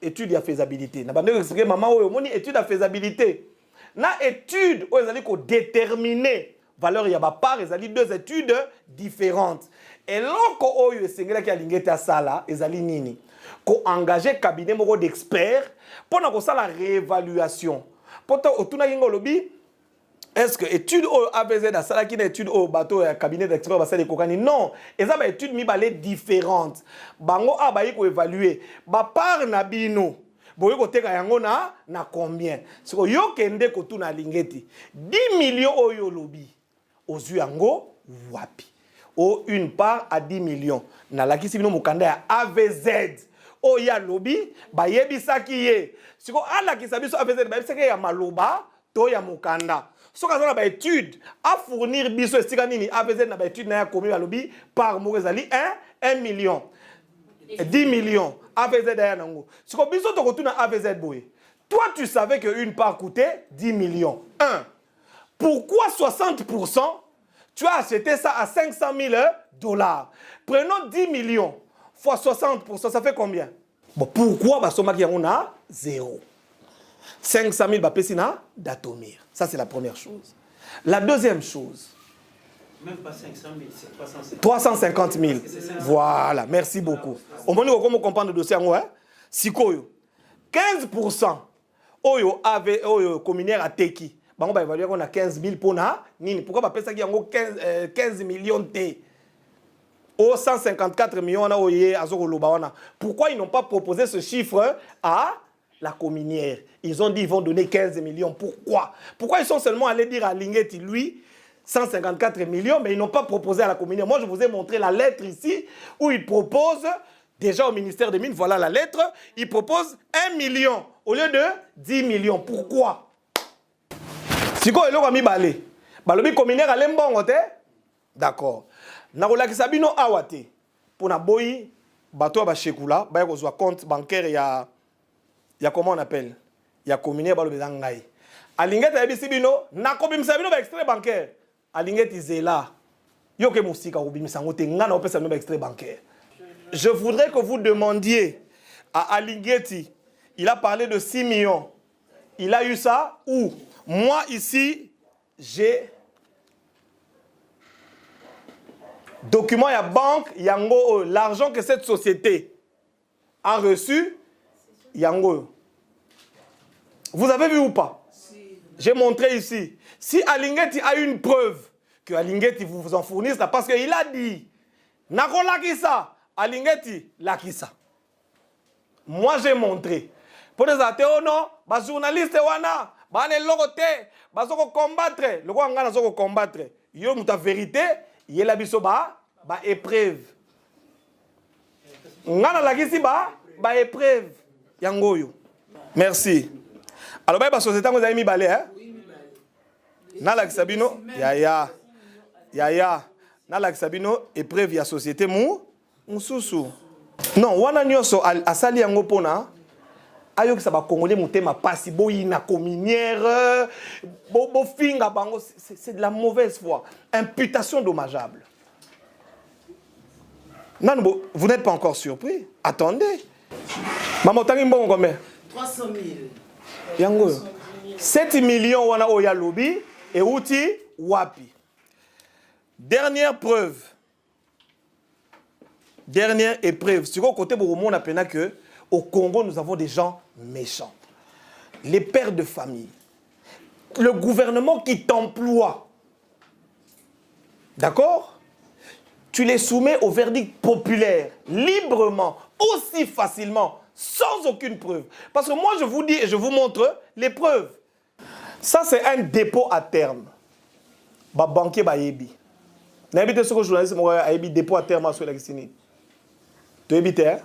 [SPEAKER 2] étude ya faisabilité. Na bande expliquer maman oyo moni étude ya faisabilité. Na étude oyo ezali ko déterminer valeur ya ba part ezali deux études différentes. Et loko oyo esengela ki alingete asala ezali nini? Ko engager cabinet moko d'experts pour la réévaluation. Pourtant, au tournage lobby, est-ce que étude au AVZ à ça qui est étude au bateau cabinet d'experts basé de Kokani? Non, et ça étude mi balé différentes. Bango a baï ko évaluer. Ba par nabino. Boyo ko teka yango na combien? C'est que yo kende ko tuna lingeti. 10 millions au yo lobby. Aux yango wapi. Au une part à 10 millions. Na la kisi bino mukanda ya AVZ. Oh ya lobby ba yebisaki ye siko ala kisabiso AVZ ba yebisaki ya maloba to ya mukanda soka zona ba étude à fournir biso estika nini AVZ na ba étude na ya komi ya lobby par mozali 1 million 10 millions AVZ ya nango siko biso to kotuna AVZ boye toi tu savais que une part coûtait 10 millions 1 pourquoi 60% tu as acheté ça à 500 000 $. Prenons 10 millions fois 60%, ça fait combien? Bon, pourquoi Basomaki on a 0? 500 000 Bapesina d'Atomir. Ça, c'est la première chose. La deuxième chose.
[SPEAKER 4] Même pas 500 000, c'est
[SPEAKER 2] 350 000. Voilà, merci beaucoup. Au moment où on comprend le dossier, si 15% Oyo avait Oyo communaire à Teki. On va évaluer qu'on a 15 000 pour Nini. Pourquoi Bapesaki en 15 millions de au 154 millions, pourquoi ils n'ont pas proposé ce chiffre à la communière? Ils ont dit qu'ils vont donner 15 millions. Pourquoi? Pourquoi ils sont seulement allés dire à Lingeti, lui, 154 millions, mais ils n'ont pas proposé à la communière? Moi, je vous ai montré la lettre ici, où ils proposent, déjà au ministère des Mines, voilà la lettre, ils proposent 1 million au lieu de 10 millions. Pourquoi? Si quoi, ils ont mis balé. Balobi communière à l'embongote? D'accord. Nakolaki sabino awate pour na boyi bato ba shekula ba ko zwa compte bancaire ya comment on appelle ya communaire ba lo bezangai alingeta ya bisibino nakobimisa bino ba extrait bancaire alingeti zela yoke musika obimisa ngote ngana opesa bino ba extrait bancaire. Je voudrais que vous demandiez à Alingeti, il a parlé de 6 millions. Il a eu ça où? Moi ici j'ai document à banque, yango, l'argent que cette société a reçu, yango. Vous avez vu ou pas? J'ai montré ici. Si Alingeti a une preuve que Alingeti vous en fournisse, parce qu'il a dit, Nako Lakisa, Alingeti Lakisa. Moi j'ai montré. Pour les athées, non, les journalistes, les logotés, les combattre, le roi ngana zoko combattre. Yo muta vérité. Il y a la bisoba, ba épreuve. Ngana la gisi ba épreuve. Yangoyo. Merci. Alors ba société vous avez mis balé hein? Na la Sabino, ya. Na la Sabino épreuve ya société mususu. Non, wana nyoso asali yango pona. Ayo ça va congolais mutema pasi boyi na communière bo finga bango c'est de la mauvaise foi, imputation dommageable. Non, vous n'êtes pas encore surpris. Attendez. Maman tangi mbongo combien?
[SPEAKER 3] 300 000.
[SPEAKER 2] Yango 7 millions wana oya lobby et outi wapi. Dernière preuve. Dernière épreuve. Sur le côté Boromon, on a peine que au Congo, nous avons des gens méchants. Les pères de famille. Le gouvernement qui t'emploie. D'accord? Tu les soumets au verdict populaire, librement, aussi facilement, sans aucune preuve. Parce que moi, je vous dis et je vous montre les preuves. Ça, c'est un dépôt à terme. Ba banquier ba yebi. N'habite ce que le journaliste m'a dit, dépôt à terme sur la Christine. Tu habites, hein?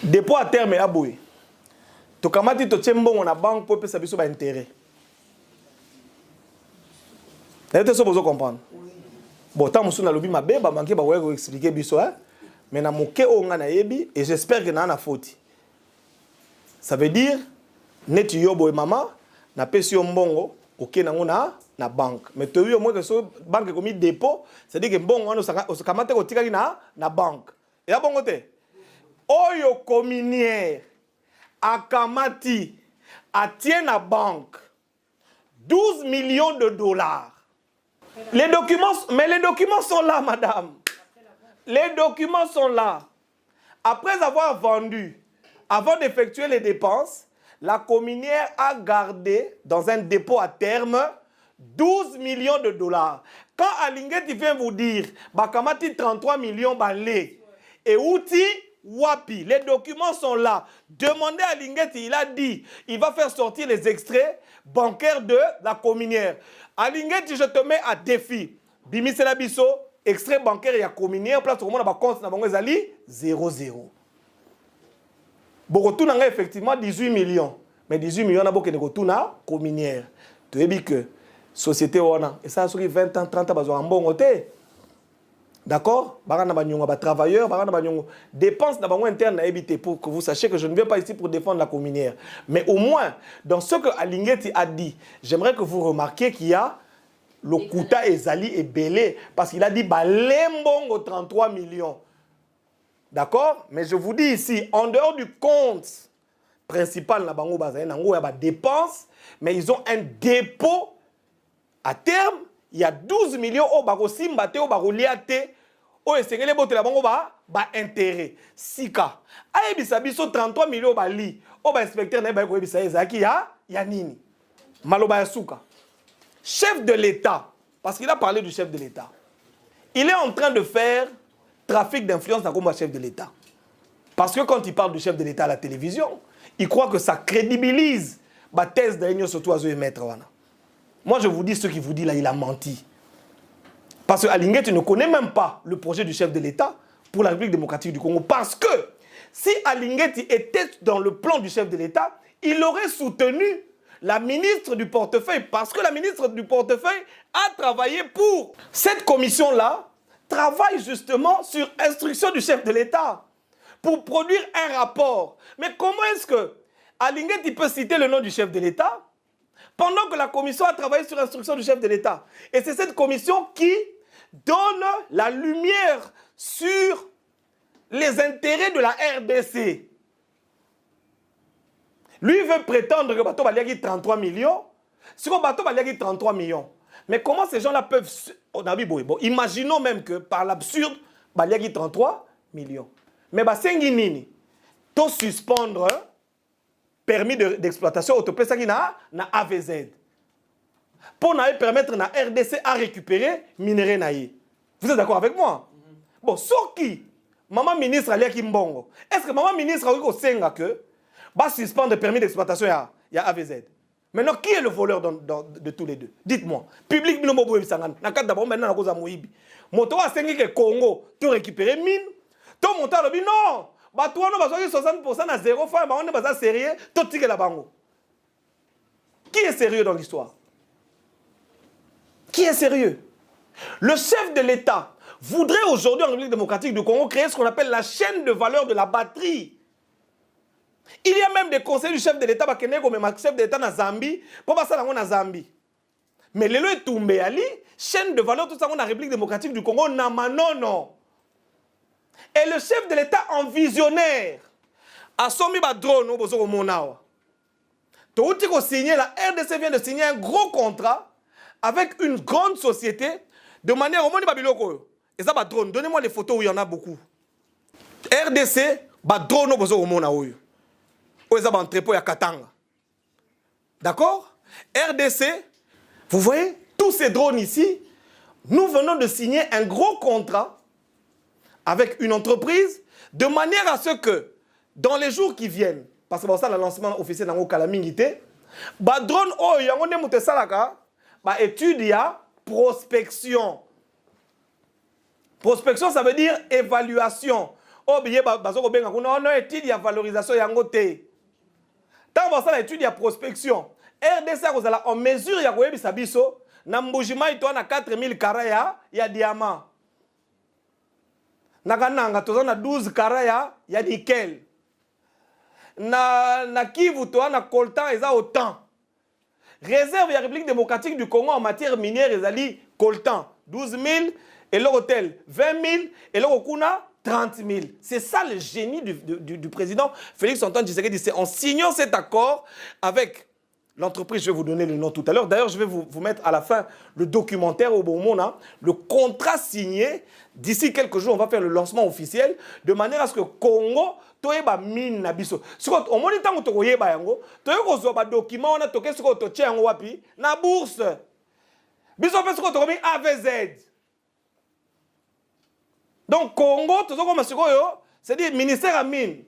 [SPEAKER 2] Dépôt à terme à Boué. tokamati totie mbongo na banque pour pesa biso ba intérêt. Est-ce que vous comprenez? Bon, tant que na lobi mabe ba manqué ba ouais expliquer biso hein. Mais na moke o nga na yebi et j'espère que na na faute. Ça veut dire net yobo et maman na pesi yo mbongo OK nango na banque. Mais to yo moi que so banque comme dépôt, c'est-à-dire que mbongo wana o kamate ko tikaki na banque. Et a bongo te. Oyo communière akamati atient la banque 12 millions de dollars. Les documents, mais les documents sont là, madame. Les documents sont là. Après avoir vendu, avant d'effectuer les dépenses, la communière a gardé dans un dépôt à terme 12 millions de dollars. Quand Alingeti vient vous dire, Bakamati 33 millions balé, et outil Wapi, les documents sont là. Demandez à Lingeti, il a dit, il va faire sortir les extraits bancaires de la communière. À Lingeti, je te mets à défi. Bimi Selabiso, extrait bancaire et à communière, place au moment où compte na 0-0. Beaucoup n'a effectivement 18 millions. Mais 18 millions n'a beaucoup de na communière. Tu as dit que société wana et ça sur 20 ans 30 ans bazo en bon côté. D'accord? Barana banyonga ba travailleurs, barana banyonga dépenses na bango interne à éviter pour que vous sachiez que je ne viens pas ici pour défendre la communière. Mais au moins dans ce que Alingeti a dit, j'aimerais que vous remarquiez qu'il y a le Kouta Ezali et Belé parce qu'il a dit balembongo 33 millions. D'accord? Mais je vous dis ici, en dehors du compte principal, il y a des dépenses, mais ils ont un dépôt à terme. Il y a 12 millions au baro simbate au baro liate au esengele bote la bango ba intérêt. Sika. Aebisa biso 33 millions bali au ba inspecteur na ba ko ebisa ezaki ya nini? Maloba ya suka. Chef de l'État, parce qu'il a parlé du chef de l'État. Il est en train de faire trafic d'influence dans le chef de l'État. Parce que quand il parle du chef de l'État à la télévision, il croit que ça crédibilise la thèse de l'Union surtout à maître. Moi, je vous dis, ce qu'il vous dit là, il a menti. Parce que Alingeti ne connaît même pas le projet du chef de l'État pour la République démocratique du Congo. Parce que si Alingeti était dans le plan du chef de l'État, il aurait soutenu la ministre du portefeuille. Parce que la ministre du portefeuille a travaillé pour cette commission-là. Travaille justement sur instruction du chef de l'État pour produire un rapport. Mais comment est-ce que Alingeti peut citer le nom du chef de l'État pendant que la commission a travaillé sur instruction du chef de l'État? Et c'est cette commission qui donne la lumière sur les intérêts de la RDC. Lui veut prétendre que Bato Baliagi 33 millions. Si Bato Baliagi 33 millions. Mais comment ces gens-là peuvent... Bon, imaginons même que par l'absurde, il y a 33 millions. Mais si nini, to suspendre permis d'exploitation autopesa qui na AVZ. Pour permettre na RDC à récupérer minerai naïe. Vous êtes d'accord avec moi? Bon, sur qui? Maman ministre Alia Kimbongo. Est-ce que maman ministre a dit que va suspendre permis d'exploitation il y a AVZ? Maintenant, qui est le voleur de tous les deux? Dites-moi. Public Bilomo Bouyeb Sangan. Nakad d'abord maintenant na koza Moïbi. Moto a sengi que Congo, tu récupérer mine. Ton montant le dit non. Bah toi non, bah 60% à 0 fois, bah on est pas sérieux. Tout tique la bango. Qui est sérieux dans l'histoire? Qui est sérieux? Le chef de l'État voudrait aujourd'hui en République démocratique du Congo créer ce qu'on appelle la chaîne de valeur de la batterie. Il y a même des conseils du chef de l'État, chef de l'État na Zambie, pour passer dans Zambie. Mais le est tombé ali, chaîne de valeur tout ça dans la République démocratique du Congo, non. Et le chef de l'État en visionnaire a soumis ba drone au bozo monawa. Tout signé, la RDC vient de signer un gros contrat avec une grande société de manière au monde babiloko. Et ça ba drone, donnez-moi les photos où il y en a beaucoup. RDC ba drone au bozo monawa. Aux entrepôts à Katanga. D'accord? RDC, vous voyez, tous ces drones ici, nous venons de signer un gros contrat avec une entreprise de manière à ce que, dans les jours qui viennent, parce que c'est ça le lancement officiel dans le Kalamingité, bah drone oh yango ne mute salaka, bah étude ya prospection. Prospection ça veut dire évaluation. Oh bien bazo ko benga kuna no étude ya valorisation yango te. Tant que ça l'étude, il y a prospection. RDC a en mesure, il y a quoi biso. Na mbujima ito na 4000 carats ya diamant. Na kananga toza na 12 carats ya nickel. Na Kivu to na coltan eza autant. Réserve ya République démocratique du Congo en matière minière ezali coltan 12 000 et leur hôtel 20 000 et leur okuna 30 000. C'est ça le génie du président Félix Antoine Tshisekedi. C'est en signant cet accord avec l'entreprise, je vais vous donner le nom tout à l'heure. D'ailleurs, je vais vous mettre à la fin le documentaire au bon moment, le contrat signé. D'ici quelques jours, on va faire le lancement officiel de manière à ce que Congo toyeba mine na biso. Siko au moment où to koyeba yango, toyeko zo ba document na toke siko to tia yango wapi na bourse. Biso pe siko to komi AVZ. Donc Congo to ko masiko yo, c'est-à-dire ministère à mine.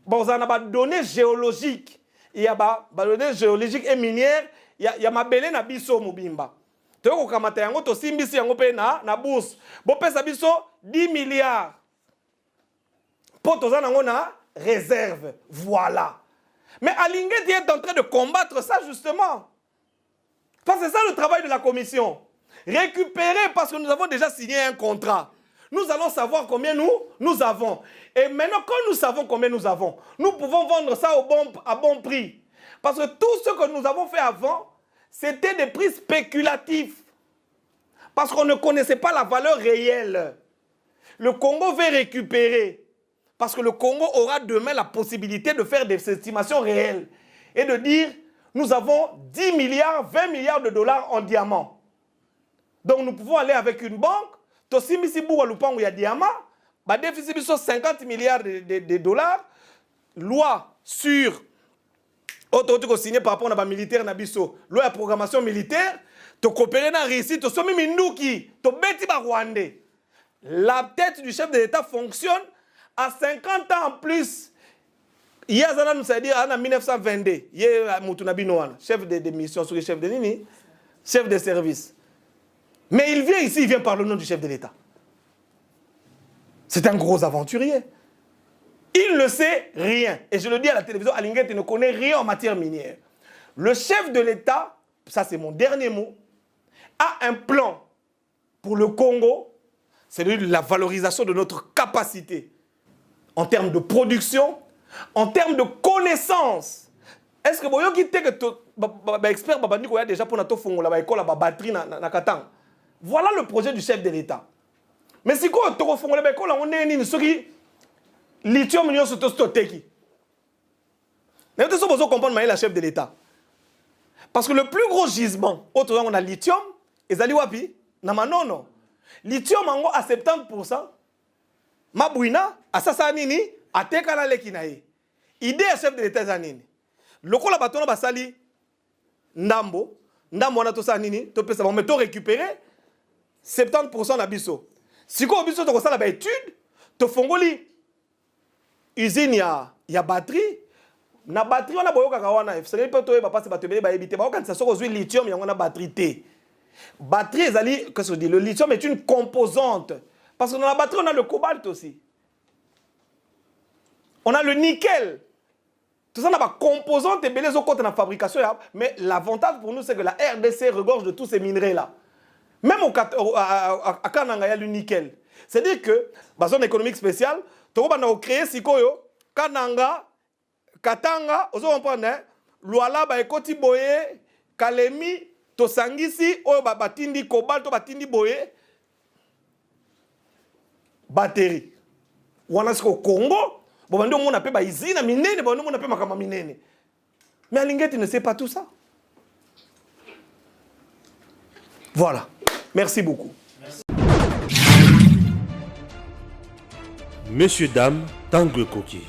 [SPEAKER 2] Bon, ça n'a pas données géologiques. Il y a des données géologiques et minières, il y a ma belé na biso mobimba. Tu vois kamata yango to simbisi yango pe na bourse. Bo pesa biso 10 milliards. Pour toza nango na réserve. Voilà. Mais Alingeti est en train de combattre ça justement. Parce que c'est ça le travail de la commission. Récupérer parce que nous avons déjà signé un contrat. Nous allons savoir combien nous avons. Et maintenant, quand nous savons combien nous avons, nous pouvons vendre ça à bon prix. Parce que tout ce que nous avons fait avant, c'était des prix spéculatifs. Parce qu'on ne connaissait pas la valeur réelle. Le Congo veut récupérer. Parce que le Congo aura demain la possibilité de faire des estimations réelles. Et de dire, nous avons 10 milliards, 20 milliards de dollars en diamants. Donc nous pouvons aller avec une banque. Si il y a diamant, bah déficit de 50 milliards de dollars, loi sur autorité signée par rapport à la militaire nabiso, loi de programmation militaire, tu coopérer dans Russie, tu somi minduki, tu beti ba Rwandais. La tête du chef de l'État fonctionne à 50 ans en plus. Il y a ça nous dire en 1922, il y a Moutunabi Noana, chef de mission sur le chef de nini, chef de service. Mais il vient ici, il vient par le nom du chef de l'État. C'est un gros aventurier. Il ne sait rien. Et je le dis à la télévision, Alinguet ne connaît rien en matière minière. Le chef de l'État, ça c'est mon dernier mot, a un plan pour le Congo, c'est la valorisation de notre capacité en termes de production, en termes de connaissances. Est-ce que vous avez dit que l'expert a déjà pour notre fonds, la école, la batterie, na Katang. Voilà le projet du chef de l'État. Mais si quoi, tu refais l'école, on est une qui lithium, nous sommes tous teki. Mais vous devez comprendre le chef de l'État. Parce que le plus gros gisement, autour on a lithium, et zali wapi, na manono. Lithium en à 70%, mabouina, à sasanini, à tekana lekinae. Idée à chef de l'État zanini. Le coup la bâton basali, ndambo, on a tout ça nini, tu peux savoir, mais tu récupérer 70% na biso. Si ko biso to kosala ba étude, to fongoli usine ya batterie, na batterie on a boyoka kawana, c'est pas to ba passer ba tebele ba ebité ba kan ça so kozwi lithium yango na batterie té. Batterie ezali qu'est-ce que je dis, le lithium est une composante parce que dans la batterie on a le cobalt aussi. On a le nickel. Tout ça n'a pas composante et belé zo côté na fabrication mais l'avantage pour nous c'est que la RDC regorge de tous ces minerais là. Même à Kananga, il y a le nickel. C'est-à-dire que, la zone économique spéciale, tu as créé Sikoyo, Kananga, Katanga, vous comprenez, Luala, Ekoti Boye, Kalemi, Tosangisi, Batindi Cobalt, Batindi Boye, batterie. On a ce au Congo, on appelle Izina, Minene, on appelle Makama Minene. Mais Alingeti ne sait pas tout ça. Voilà. Merci beaucoup.
[SPEAKER 1] Messieurs, dames, Tanguy Koki.